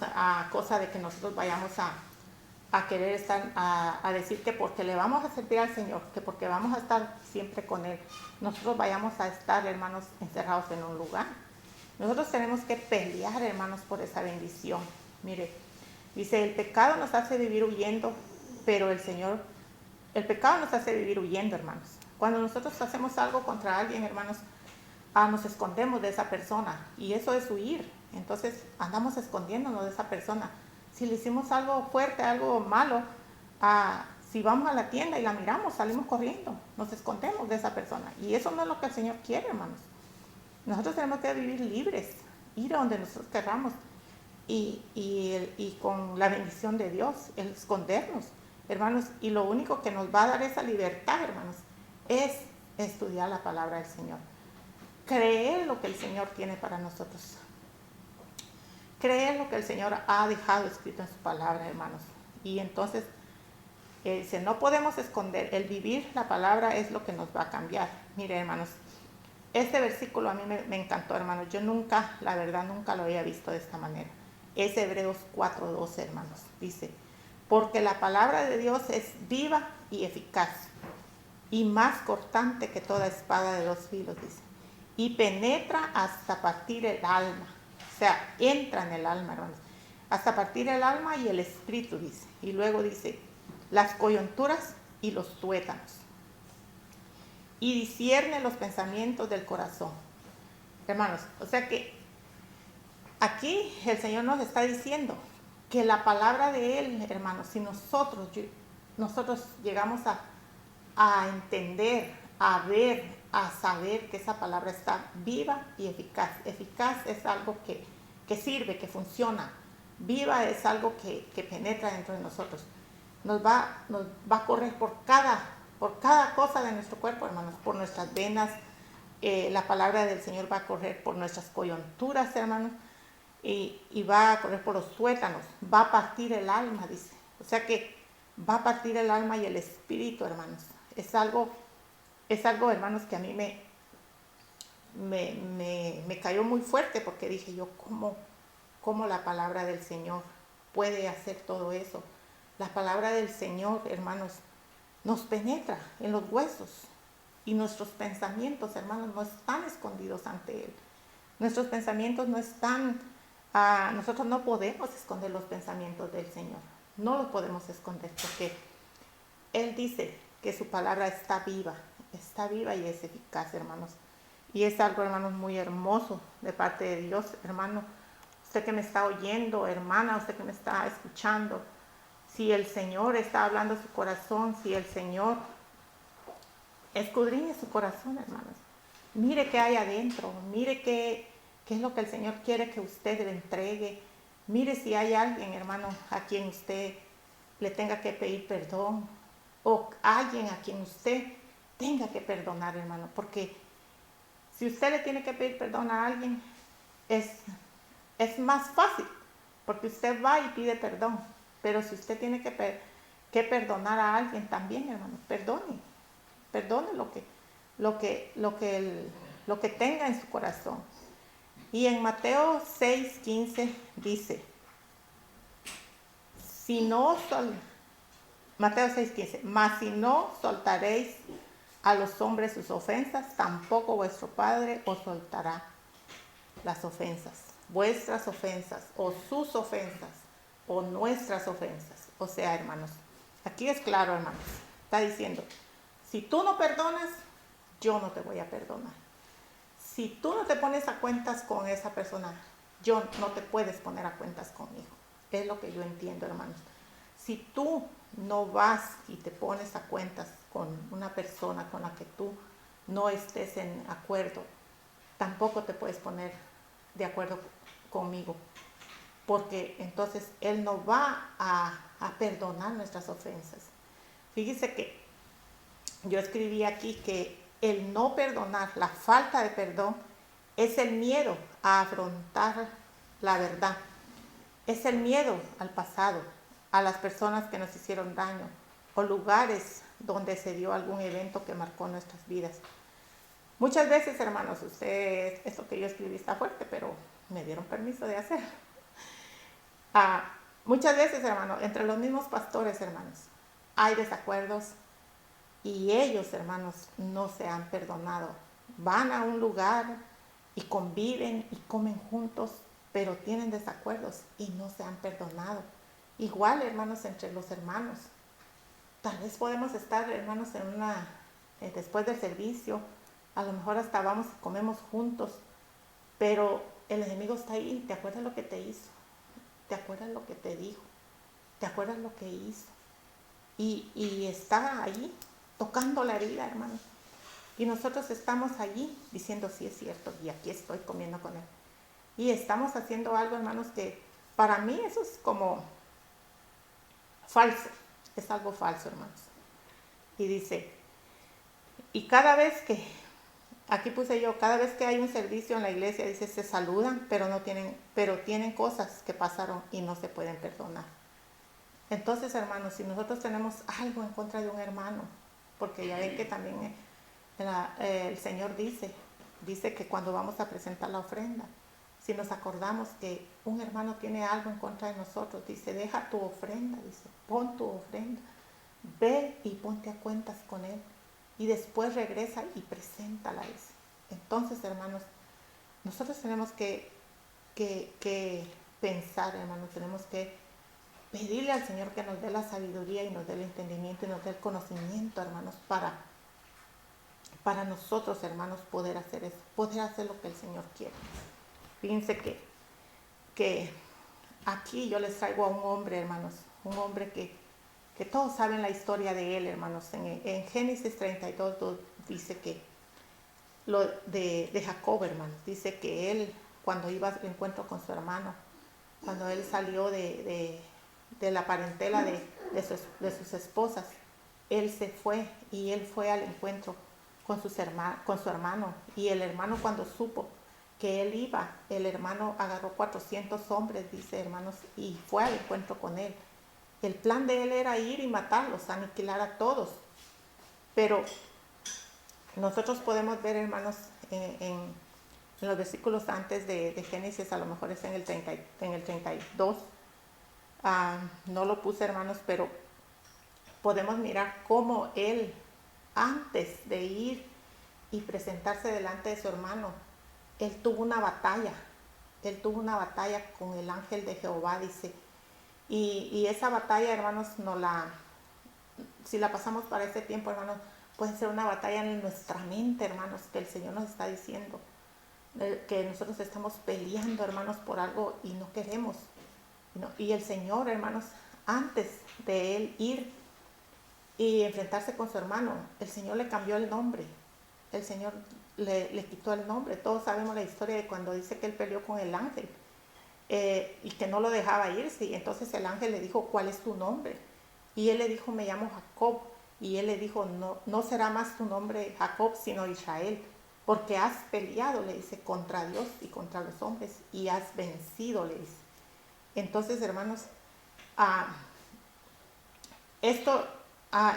cosa de que nosotros vayamos a querer estar, a decir que porque le vamos a servir al Señor, que porque vamos a estar siempre con Él, nosotros vayamos a estar, hermanos, encerrados en un lugar. Nosotros tenemos que pelear, hermanos, por esa bendición. Mire, dice, el pecado nos hace vivir huyendo, pero el pecado nos hace vivir huyendo, hermanos. Cuando nosotros hacemos algo contra alguien, hermanos, nos escondemos de esa persona, y eso es huir. Entonces andamos escondiéndonos de esa persona. Si le hicimos algo fuerte, algo malo, si vamos a la tienda y la miramos, salimos corriendo, nos escondemos de esa persona, y eso no es lo que el Señor quiere, hermanos. Nosotros tenemos que vivir libres, ir a donde nosotros queramos, y con la bendición de Dios, el escondernos, hermanos. Y lo único que nos va a dar esa libertad, hermanos, es estudiar la palabra del Señor, creer lo que el Señor tiene para nosotros, creer lo que el Señor ha dejado escrito en su palabra, hermanos. Y entonces dice, no podemos esconder, el vivir la palabra es lo que nos va a cambiar. Mire, hermanos, este versículo a mí me encantó, hermanos. Yo nunca, la verdad, nunca lo había visto de esta manera. Es Hebreos 4:12, hermanos. Dice, porque la palabra de Dios es viva y eficaz, y más cortante que toda espada de 2 filos, dice, y penetra hasta partir el alma. O sea, entra en el alma, hermanos, hasta partir el alma y el espíritu, dice. Y luego dice, las coyunturas y los tuétanos, y discierne los pensamientos del corazón. Hermanos, o sea que aquí el Señor nos está diciendo que la palabra de Él, hermanos, si nosotros llegamos a entender, a ver, a saber que esa palabra está viva y eficaz. Eficaz es algo que sirve, que funciona. Viva es algo que penetra dentro de nosotros. Nos va a correr por cada cosa de nuestro cuerpo, hermanos, por nuestras venas. La palabra del Señor va a correr por nuestras coyunturas, hermanos, y va a correr por los tuétanos, va a partir el alma, dice. O sea que va a partir el alma y el espíritu, hermanos. Es algo, hermanos, que a mí me cayó muy fuerte, porque dije yo, ¿cómo la palabra del Señor puede hacer todo eso? La palabra del Señor, hermanos, nos penetra en los huesos, y nuestros pensamientos, hermanos, no están escondidos ante Él. Nuestros pensamientos no están, nosotros no podemos esconder los pensamientos del Señor. no lo podemos esconder, porque Él dice que su palabra está viva y es eficaz, hermanos. Y es algo, hermanos, muy hermoso de parte de Dios, hermano. Usted que me está oyendo, hermana, usted que me está escuchando, si el Señor está hablando a su corazón, si el Señor escudriñe su corazón, hermanos. Mire qué hay adentro, mire qué es lo que el Señor quiere que usted le entregue. Mire si hay alguien, hermano, a quien usted le tenga que pedir perdón, o alguien a quien usted tenga que perdonar, hermano. Porque si usted le tiene que pedir perdón a alguien, es más fácil, porque usted va y pide perdón. Pero si usted tiene que perdonar a alguien también, hermano, perdone lo que tenga en su corazón. Y en Mateo 6:15 dice, Mateo 6:15, mas si no soltaréis a los hombres sus ofensas, tampoco vuestro Padre os soltará las ofensas, vuestras ofensas, o sus ofensas, o nuestras ofensas. O sea, hermanos, aquí es claro, hermanos, está diciendo, si tú no perdonas, yo no te voy a perdonar. Si tú no te pones a cuentas con esa persona, yo no te puedes poner a cuentas conmigo. Es lo que yo entiendo, hermanos. Si tú no vas y te pones a cuentas con una persona con la que tú no estés en acuerdo, tampoco te puedes poner de acuerdo conmigo, porque entonces Él no va a perdonar nuestras ofensas. Fíjese que yo escribí aquí que el no perdonar, la falta de perdón, es el miedo a afrontar la verdad. Es el miedo al pasado, a las personas que nos hicieron daño, o lugares donde se dio algún evento que marcó nuestras vidas. Muchas veces, hermanos, esto que yo escribí está fuerte, pero me dieron permiso de hacer. Muchas veces, hermanos, entre los mismos pastores, hermanos, hay desacuerdos, y ellos, hermanos, no se han perdonado. Van a un lugar y conviven y comen juntos, pero tienen desacuerdos y no se han perdonado. Igual, hermanos, entre los hermanos. Tal vez podemos estar, hermanos, después del servicio, a lo mejor hasta vamos y comemos juntos, pero el enemigo está ahí. ¿Te acuerdas lo que te hizo? ¿Te acuerdas lo que te dijo? ¿Te acuerdas lo que hizo? Y está ahí, tocando la herida, hermano. Y nosotros estamos allí diciendo, sí es cierto, y aquí estoy comiendo con él. Y estamos haciendo algo, hermanos, que para mí eso es como falso. Es algo falso, hermanos. Y dice, y cada vez que, aquí puse yo, cada vez que hay un servicio en la iglesia, dice, se saludan, pero tienen cosas que pasaron y no se pueden perdonar. Entonces, hermanos, si nosotros tenemos algo en contra de un hermano, porque ya ven que también el Señor dice que cuando vamos a presentar la ofrenda, si nos acordamos que un hermano tiene algo en contra de nosotros, dice, deja tu ofrenda, dice, pon tu ofrenda, ve y ponte a cuentas con él, y después regresa y preséntala. Dice. Entonces, hermanos, nosotros tenemos que pensar, hermanos, tenemos que pedirle al Señor que nos dé la sabiduría y nos dé el entendimiento y nos dé el conocimiento, hermanos, para nosotros, hermanos, poder hacer eso, poder hacer lo que el Señor quiere. Fíjense que aquí yo les traigo a un hombre, hermanos, un hombre que todos saben la historia de él, hermanos. En Génesis 32 dice que lo de Jacob, hermanos, dice que él, cuando iba al encuentro con su hermano, cuando él salió de la parentela de sus esposas, él se fue y él fue al encuentro con su hermano, y el hermano, cuando supo que él iba, el hermano agarró 400 hombres, dice, hermanos, y fue al encuentro con él. El plan de él era ir y matarlos, aniquilar a todos. Pero nosotros podemos ver, hermanos, en los versículos antes de Génesis, a lo mejor es en el 32, no lo puse, hermanos, pero podemos mirar cómo él, antes de ir y presentarse delante de su hermano, él tuvo una batalla con el ángel de Jehová, dice, Y esa batalla, hermanos, si la pasamos para este tiempo, hermanos, puede ser una batalla en nuestra mente, hermanos, que el Señor nos está diciendo, que nosotros estamos peleando, hermanos, por algo y no queremos. Y el Señor, hermanos, antes de Él ir y enfrentarse con su hermano, el Señor le cambió el nombre. El Señor le quitó el nombre. Todos sabemos la historia de cuando dice que Él peleó con el ángel y que no lo dejaba irse. Y entonces el ángel le dijo, ¿cuál es tu nombre? Y él le dijo, me llamo Jacob. Y él le dijo, no será más tu nombre Jacob, sino Israel, porque has peleado, le dice, contra Dios y contra los hombres, y has vencido, le dice. Entonces, hermanos, esto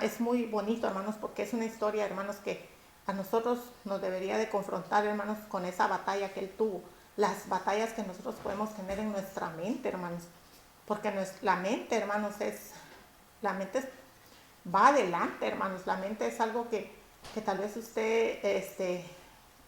es muy bonito, hermanos, porque es una historia, hermanos, que a nosotros nos debería de confrontar, hermanos, con esa batalla que él tuvo. Las batallas que nosotros podemos tener en nuestra mente, hermanos. Porque la mente, hermanos, va adelante, hermanos. La mente es algo que tal vez usted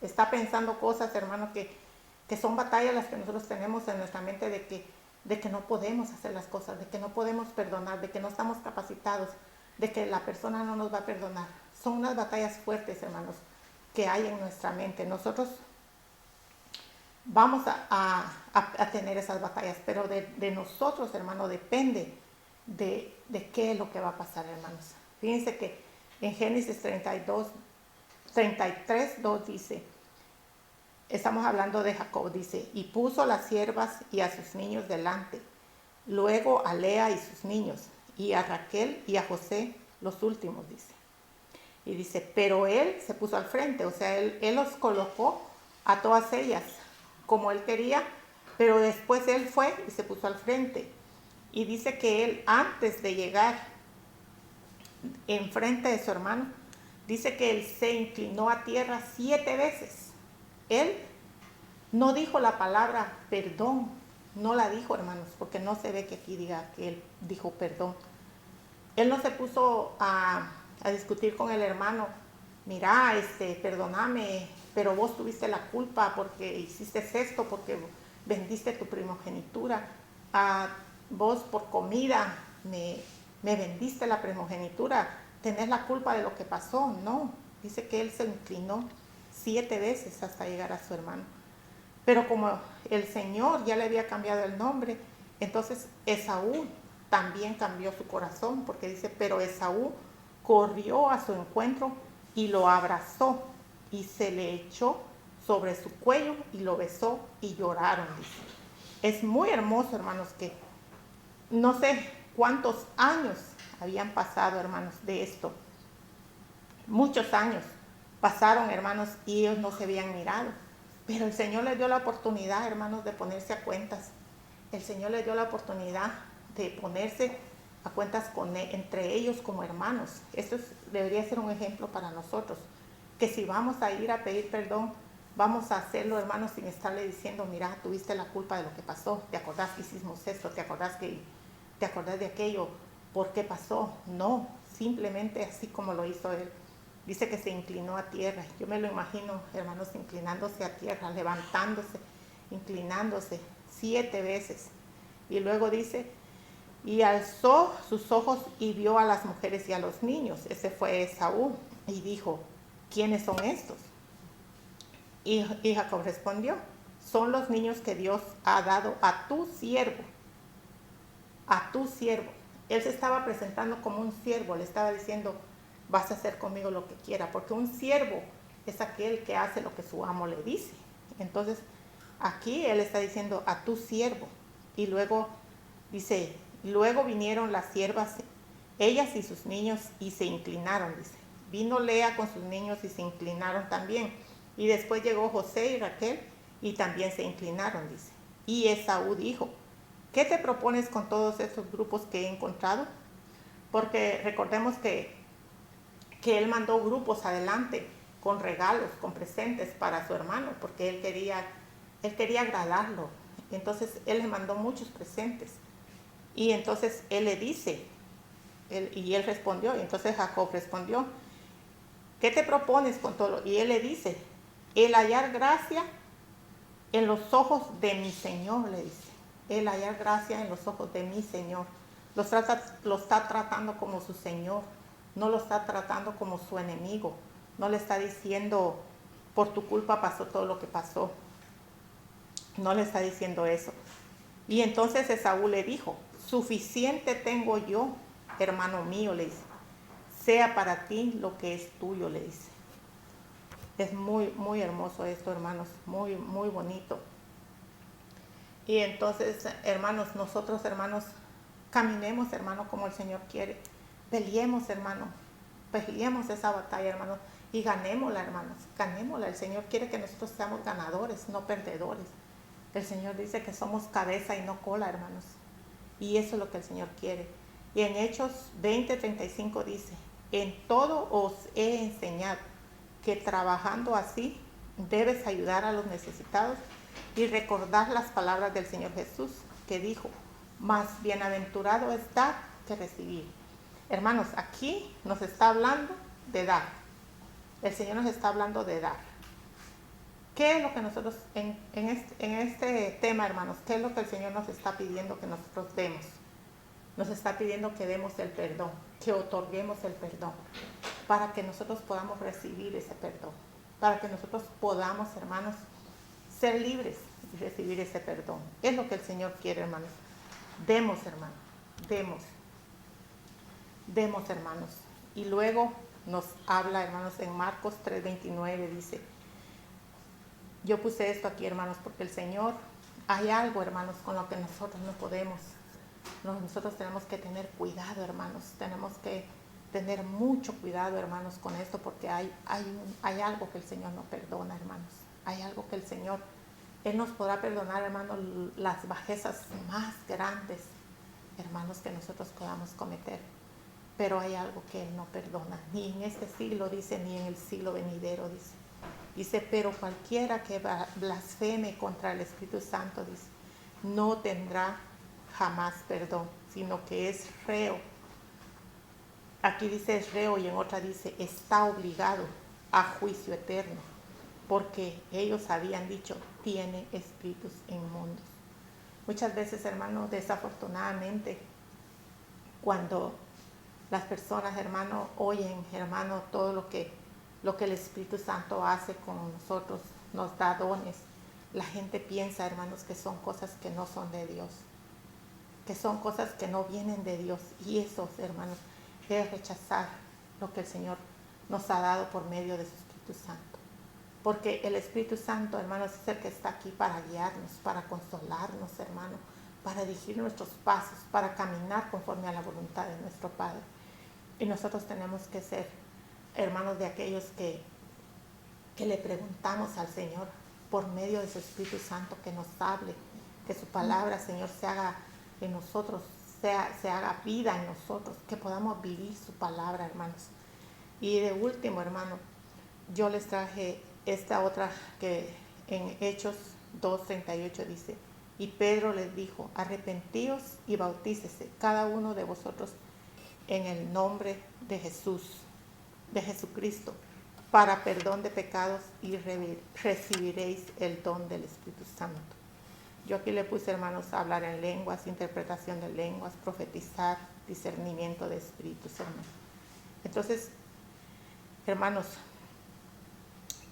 está pensando cosas, hermanos, que son batallas las que nosotros tenemos en nuestra mente de que no podemos hacer las cosas, de que no podemos perdonar, de que no estamos capacitados, de que la persona no nos va a perdonar. Son unas batallas fuertes, hermanos, que hay en nuestra mente. Nosotros vamos a tener esas batallas, pero de nosotros, hermano, depende de qué es lo que va a pasar, hermanos. Fíjense que en Génesis 33, 2 dice, estamos hablando de Jacob, dice, y puso a las siervas y a sus niños delante, luego a Lea y sus niños, y a Raquel y a José los últimos, dice. Y dice, pero él se puso al frente, o sea, él los colocó a todas ellas como él quería, pero después él fue y se puso al frente. Y dice que él, antes de llegar enfrente de su hermano, dice que él se inclinó a tierra 7 veces. Él no dijo la palabra perdón, no la dijo, hermanos, porque no se ve que aquí diga que él dijo perdón. Él no se puso a discutir con el hermano, mira, perdóname, pero vos tuviste la culpa porque hiciste esto, porque vendiste tu primogenitura. Vos por comida me vendiste la primogenitura, tenés la culpa de lo que pasó. No, dice que él se inclinó 7 veces hasta llegar a su hermano. Pero como el Señor ya le había cambiado el nombre, entonces Esaú también cambió su corazón, porque dice, pero Esaú corrió a su encuentro y lo abrazó y se le echó sobre su cuello y lo besó y lloraron, dice. Es muy hermoso, hermanos, que no sé cuántos años habían pasado, hermanos, de esto. Muchos años pasaron, hermanos, y ellos no se habían mirado. Pero el Señor les dio la oportunidad, hermanos, de ponerse a cuentas. El Señor les dio la oportunidad de ponerse a cuentas entre ellos como hermanos. Esto debería ser un ejemplo para nosotros. Que si vamos a ir a pedir perdón, vamos a hacerlo, hermanos, sin estarle diciendo, mira, tuviste la culpa de lo que pasó. ¿Te acordás que hicimos esto? ¿Te acordás de aquello? ¿Por qué pasó? No, simplemente así como lo hizo él. Dice que se inclinó a tierra. Yo me lo imagino, hermanos, inclinándose a tierra, levantándose, inclinándose 7 veces. Y luego dice, y alzó sus ojos y vio a las mujeres y a los niños. Ese fue Esaú. Y dijo, ¿quiénes son estos? Y Jacob respondió, son los niños que Dios ha dado a tu siervo. A tu siervo. Él se estaba presentando como un siervo, le estaba diciendo, vas a hacer conmigo lo que quiera, porque un siervo es aquel que hace lo que su amo le dice. Entonces, aquí él está diciendo a tu siervo. Y luego dice, luego vinieron las siervas, ellas y sus niños, y se inclinaron, dice. Vino Lea con sus niños y se inclinaron también. Y después llegó José y Raquel y también se inclinaron, dice. Y Esaú dijo, ¿qué te propones con todos estos grupos que he encontrado? Porque recordemos que él mandó grupos adelante con regalos, con presentes para su hermano, porque él quería agradarlo. Entonces él le mandó muchos presentes. Y entonces él le dice, y él respondió, y entonces Jacob respondió, ¿qué te propones con todo? Y él le dice, el hallar gracia en los ojos de mi Señor, le dice. él hallar gracia en los ojos de mi Señor. Lo está tratando como su Señor, no lo está tratando como su enemigo. No le está diciendo, por tu culpa pasó todo lo que pasó. No le está diciendo eso. Y entonces Esaú le dijo, suficiente tengo yo, hermano mío, le dice. Sea para ti lo que es tuyo, le dice. Es muy, muy hermoso esto, hermanos, muy, muy bonito. Y entonces, hermanos, nosotros, hermanos, caminemos, hermanos, como el Señor quiere. Peleemos, hermanos. Peleemos esa batalla, hermanos. Y ganémosla, hermanos. Ganémosla. El Señor quiere que nosotros seamos ganadores, no perdedores. El Señor dice que somos cabeza y no cola, hermanos. Y eso es lo que el Señor quiere. Y en Hechos 20:35 dice, en todo os he enseñado que trabajando así debes ayudar a los necesitados y recordar las palabras del Señor Jesús, que dijo, más bienaventurado es dar que recibir. Hermanos, aquí nos está hablando de dar. El Señor nos está hablando de dar. ¿Qué es lo que nosotros, en este tema, hermanos, qué es lo que el Señor nos está pidiendo que nosotros demos? Nos está pidiendo que demos el perdón, que otorguemos el perdón, para que nosotros podamos recibir ese perdón, para que nosotros podamos, hermanos, ser libres y recibir ese perdón. Es lo que el Señor quiere, hermanos. Demos, hermanos, demos, hermanos. Y luego nos habla, hermanos, en Marcos 3:29 dice, yo puse esto aquí, hermanos, porque el Señor, hay algo, hermanos, con lo que nosotros no podemos. Nosotros tenemos que tener cuidado, hermanos. Tenemos que tener mucho cuidado, hermanos, con esto, porque hay algo que el Señor no perdona, hermanos. Hay algo que el Señor, Él nos podrá perdonar, hermanos, las bajezas más grandes, hermanos, que nosotros podamos cometer. Pero hay algo que Él no perdona, ni en este siglo, dice, ni en el siglo venidero, dice. Dice, pero cualquiera que blasfeme contra el Espíritu Santo, dice, no tendrá jamás perdón, sino que es reo. Aquí dice es reo y en otra dice está obligado a juicio eterno, porque ellos habían dicho, tiene espíritus inmundos. Muchas veces, hermanos, desafortunadamente, cuando las personas, hermano, oyen, hermano, todo lo que el Espíritu Santo hace con nosotros, nos da dones, la gente piensa, hermanos, que son cosas que no son de Dios, que son cosas que no vienen de Dios. Y eso, hermanos, es rechazar lo que el Señor nos ha dado por medio de su Espíritu Santo. Porque el Espíritu Santo, hermanos, es el que está aquí para guiarnos, para consolarnos, hermanos, para dirigir nuestros pasos, para caminar conforme a la voluntad de nuestro Padre. Y nosotros tenemos que ser, hermanos, de aquellos que le preguntamos al Señor por medio de su Espíritu Santo, que nos hable, que su palabra, Señor, se haga en nosotros, se haga vida en nosotros, que podamos vivir su palabra, hermanos. Y de último, hermano, yo les traje esta otra que en Hechos 2:38 dice, y Pedro les dijo, arrepentíos y bautícese cada uno de vosotros en el nombre de Jesús, de Jesucristo, para perdón de pecados y recibiréis el don del Espíritu Santo. Yo aquí le puse, hermanos, hablar en lenguas, interpretación de lenguas, profetizar, discernimiento de espíritus, hermanos. Entonces, hermanos,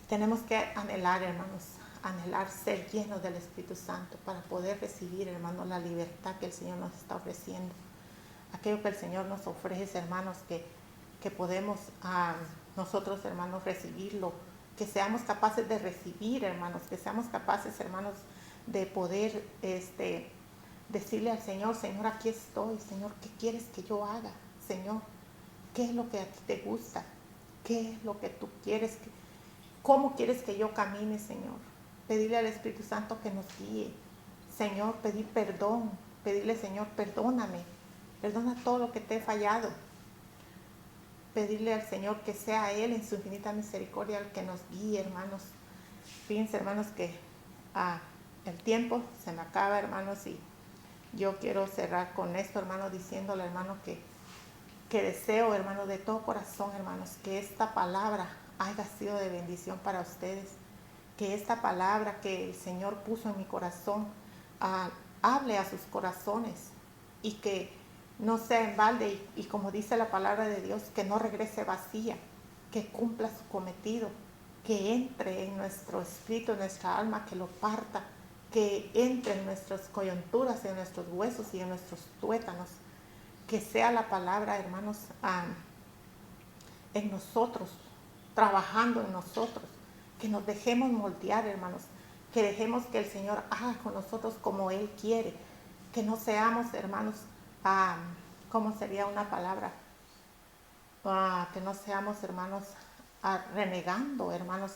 tenemos que anhelar, hermanos, anhelar ser llenos del Espíritu Santo para poder recibir, hermanos, la libertad que el Señor nos está ofreciendo. Aquello que el Señor nos ofrece, hermanos, que podemos nosotros, hermanos, recibirlo, que seamos capaces de recibir, hermanos, que seamos capaces, hermanos, de poder decirle al Señor, Señor, aquí estoy, Señor, ¿qué quieres que yo haga? Señor, ¿qué es lo que a ti te gusta? ¿Qué es lo que tú quieres? ¿Cómo quieres que yo camine, Señor? Pedirle al Espíritu Santo que nos guíe. Señor, pedir perdón. Pedirle, Señor, perdóname. Perdona todo lo que te he fallado. Pedirle al Señor que sea Él en su infinita misericordia el que nos guíe, hermanos. Fíjense, hermanos, que el tiempo se me acaba, hermanos, y yo quiero cerrar con esto, hermanos, diciéndole, hermanos, que deseo, hermanos, de todo corazón, hermanos, que esta palabra haya sido de bendición para ustedes, que esta palabra que el Señor puso en mi corazón hable a sus corazones y que no sea en balde y como dice la palabra de Dios, que no regrese vacía, que cumpla su cometido, que entre en nuestro espíritu, en nuestra alma, que lo parta, que entre en nuestras coyunturas, en nuestros huesos y en nuestros tuétanos, que sea la palabra, hermanos, en nosotros, trabajando en nosotros, que nos dejemos moldear, hermanos, que dejemos que el Señor haga con nosotros como Él quiere, que no seamos, hermanos, ¿cómo sería una palabra? Que no seamos, hermanos, renegando, hermanos,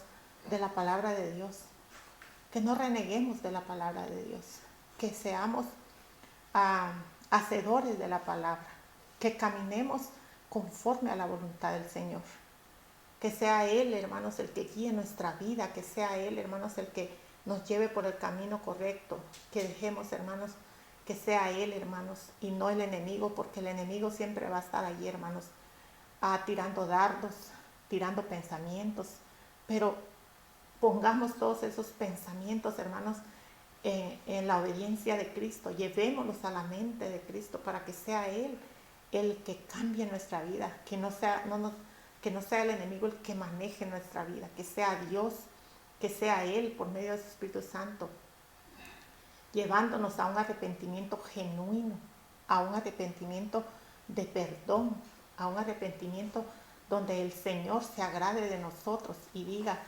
de la palabra de Dios, que no reneguemos de la palabra de Dios, que seamos hacedores de la palabra, que caminemos conforme a la voluntad del Señor. Que sea Él, hermanos, el que guíe nuestra vida, que sea Él, hermanos, el que nos lleve por el camino correcto, que dejemos, hermanos, que sea Él, hermanos, y no el enemigo, porque el enemigo siempre va a estar ahí, hermanos, tirando dardos, tirando pensamientos, pero pongamos todos esos pensamientos, hermanos, en la obediencia de Cristo, llevémoslos a la mente de Cristo para que sea Él el que cambie nuestra vida, que no sea el enemigo el que maneje nuestra vida, que sea Dios, que sea Él por medio de su Espíritu Santo, llevándonos a un arrepentimiento genuino, a un arrepentimiento de perdón, a un arrepentimiento donde el Señor se agrade de nosotros y diga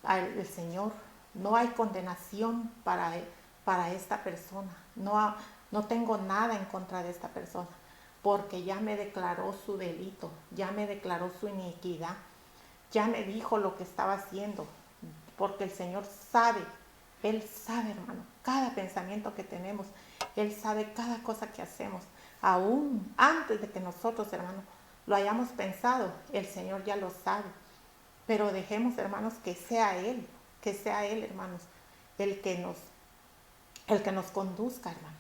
al Señor, no hay condenación para esta persona, no tengo nada en contra de esta persona, porque ya me declaró su delito, ya me declaró su iniquidad, ya me dijo lo que estaba haciendo, porque el Señor sabe, Él sabe, hermano, cada pensamiento que tenemos, Él sabe cada cosa que hacemos, aún antes de que nosotros, hermano, lo hayamos pensado, el Señor ya lo sabe, pero dejemos, hermanos, que sea Él, hermanos, el que nos conduzca, hermanos.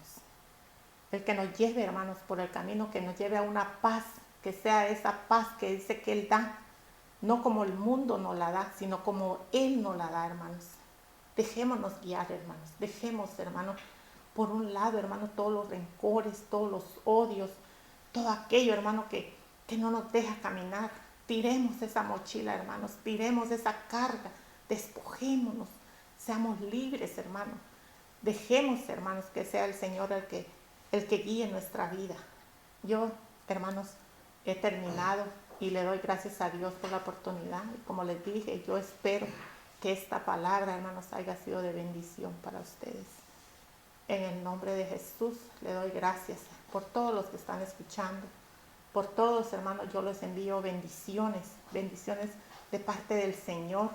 El que nos lleve, hermanos, por el camino, que nos lleve a una paz, que sea esa paz que dice que Él da, no como el mundo nos la da, sino como Él nos la da, hermanos. Dejémonos guiar, hermanos, dejemos, hermanos, por un lado, hermanos, todos los rencores, todos los odios, todo aquello, hermano, que no nos deja caminar. Tiremos esa mochila, hermanos, tiremos esa carga, despojémonos, seamos libres, hermanos. Dejemos, hermanos, que sea el Señor el que guíe nuestra vida. Yo, hermanos, he terminado y le doy gracias a Dios por la oportunidad. Y como les dije, yo espero que esta palabra, hermanos, haya sido de bendición para ustedes. En el nombre de Jesús le doy gracias por todos los que están escuchando. Por todos, hermanos, yo les envío bendiciones de parte del Señor.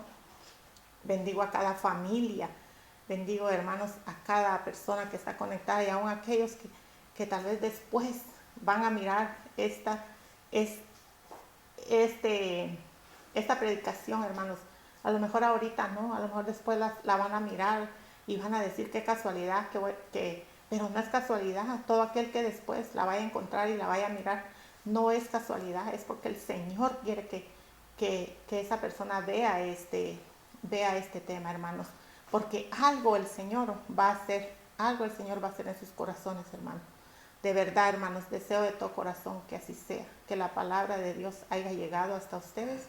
Bendigo a cada familia. Bendigo, hermanos, a cada persona que está conectada y aún a aquellos que tal vez después van a mirar esta predicación, hermanos. A lo mejor ahorita no, a lo mejor después la van a mirar y van a decir qué casualidad, pero no es casualidad. Todo aquel que después la vaya a encontrar y la vaya a mirar, no es casualidad, es porque el Señor quiere que esa persona vea este tema, hermanos. Porque algo el Señor va a hacer en sus corazones, hermanos. De verdad, hermanos, deseo de todo corazón que así sea, que la palabra de Dios haya llegado hasta ustedes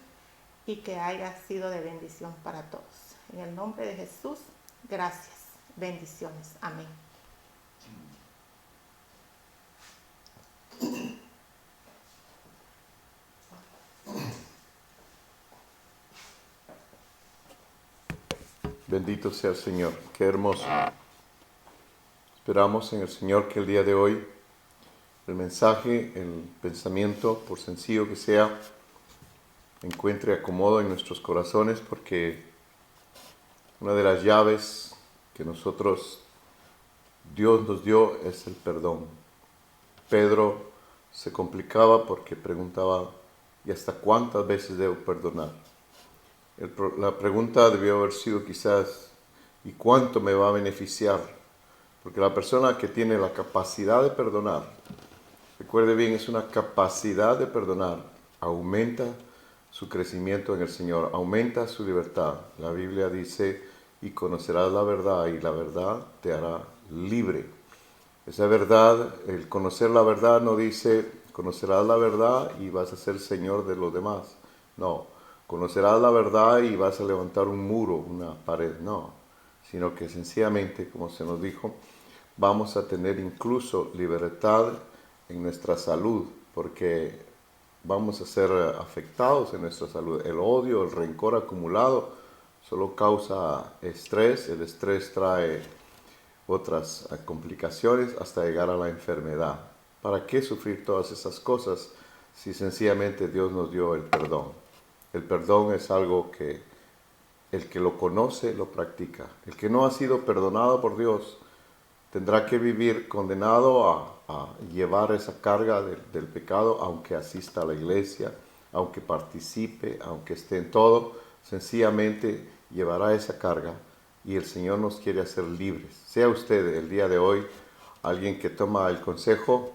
y que haya sido de bendición para todos. En el nombre de Jesús, gracias. Bendiciones. Amén. Bendito sea el Señor. Qué hermoso. Esperamos en el Señor que el día de hoy el mensaje, el pensamiento, por sencillo que sea, encuentre acomodo en nuestros corazones, porque una de las llaves que Dios nos dio es el perdón. Pedro se complicaba porque preguntaba, ¿y hasta cuántas veces debo perdonar? La pregunta debió haber sido quizás, ¿y cuánto me va a beneficiar? Porque la persona que tiene la capacidad de perdonar, recuerde bien, es una capacidad de perdonar, aumenta su crecimiento en el Señor, aumenta su libertad. La Biblia dice, y conocerás la verdad, y la verdad te hará libre. Esa verdad, el conocer la verdad no dice conocerás la verdad y vas a ser señor de los demás. No, conocerás la verdad y vas a levantar un muro, una pared. No, sino que sencillamente, como se nos dijo, vamos a tener incluso libertad en nuestra salud, porque vamos a ser afectados en nuestra salud. El odio, el rencor acumulado solo causa estrés, el estrés trae otras complicaciones hasta llegar a la enfermedad. ¿Para qué sufrir todas esas cosas si sencillamente Dios nos dio el perdón? El perdón es algo que el que lo conoce lo practica. El que no ha sido perdonado por Dios tendrá que vivir condenado a llevar esa carga del pecado, aunque asista a la iglesia, aunque participe, aunque esté en todo, sencillamente llevará esa carga y el Señor nos quiere hacer libres. Sea usted el día de hoy alguien que toma el consejo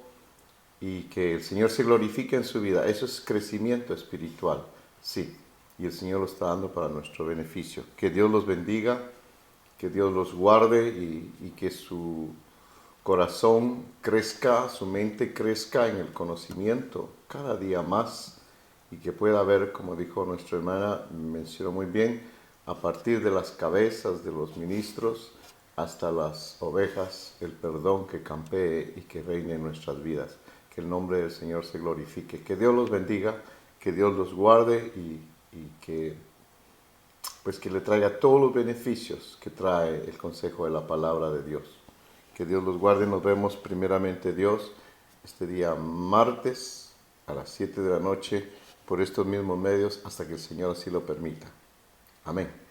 y que el Señor se glorifique en su vida. Eso es crecimiento espiritual, sí, y el Señor lo está dando para nuestro beneficio. Que Dios los bendiga, que Dios los guarde y que su corazón crezca, su mente crezca en el conocimiento cada día más y que pueda ver, como dijo nuestra hermana, mencionó muy bien, a partir de las cabezas de los ministros hasta las ovejas, el perdón que campee y que reine en nuestras vidas. Que el nombre del Señor se glorifique. Que Dios los bendiga, que Dios los guarde y que pues que le traiga todos los beneficios que trae el consejo de la palabra de Dios. Que Dios los guarde. Nos vemos primeramente Dios este día martes a las 7 de la noche por estos mismos medios hasta que el Señor así lo permita. Amén.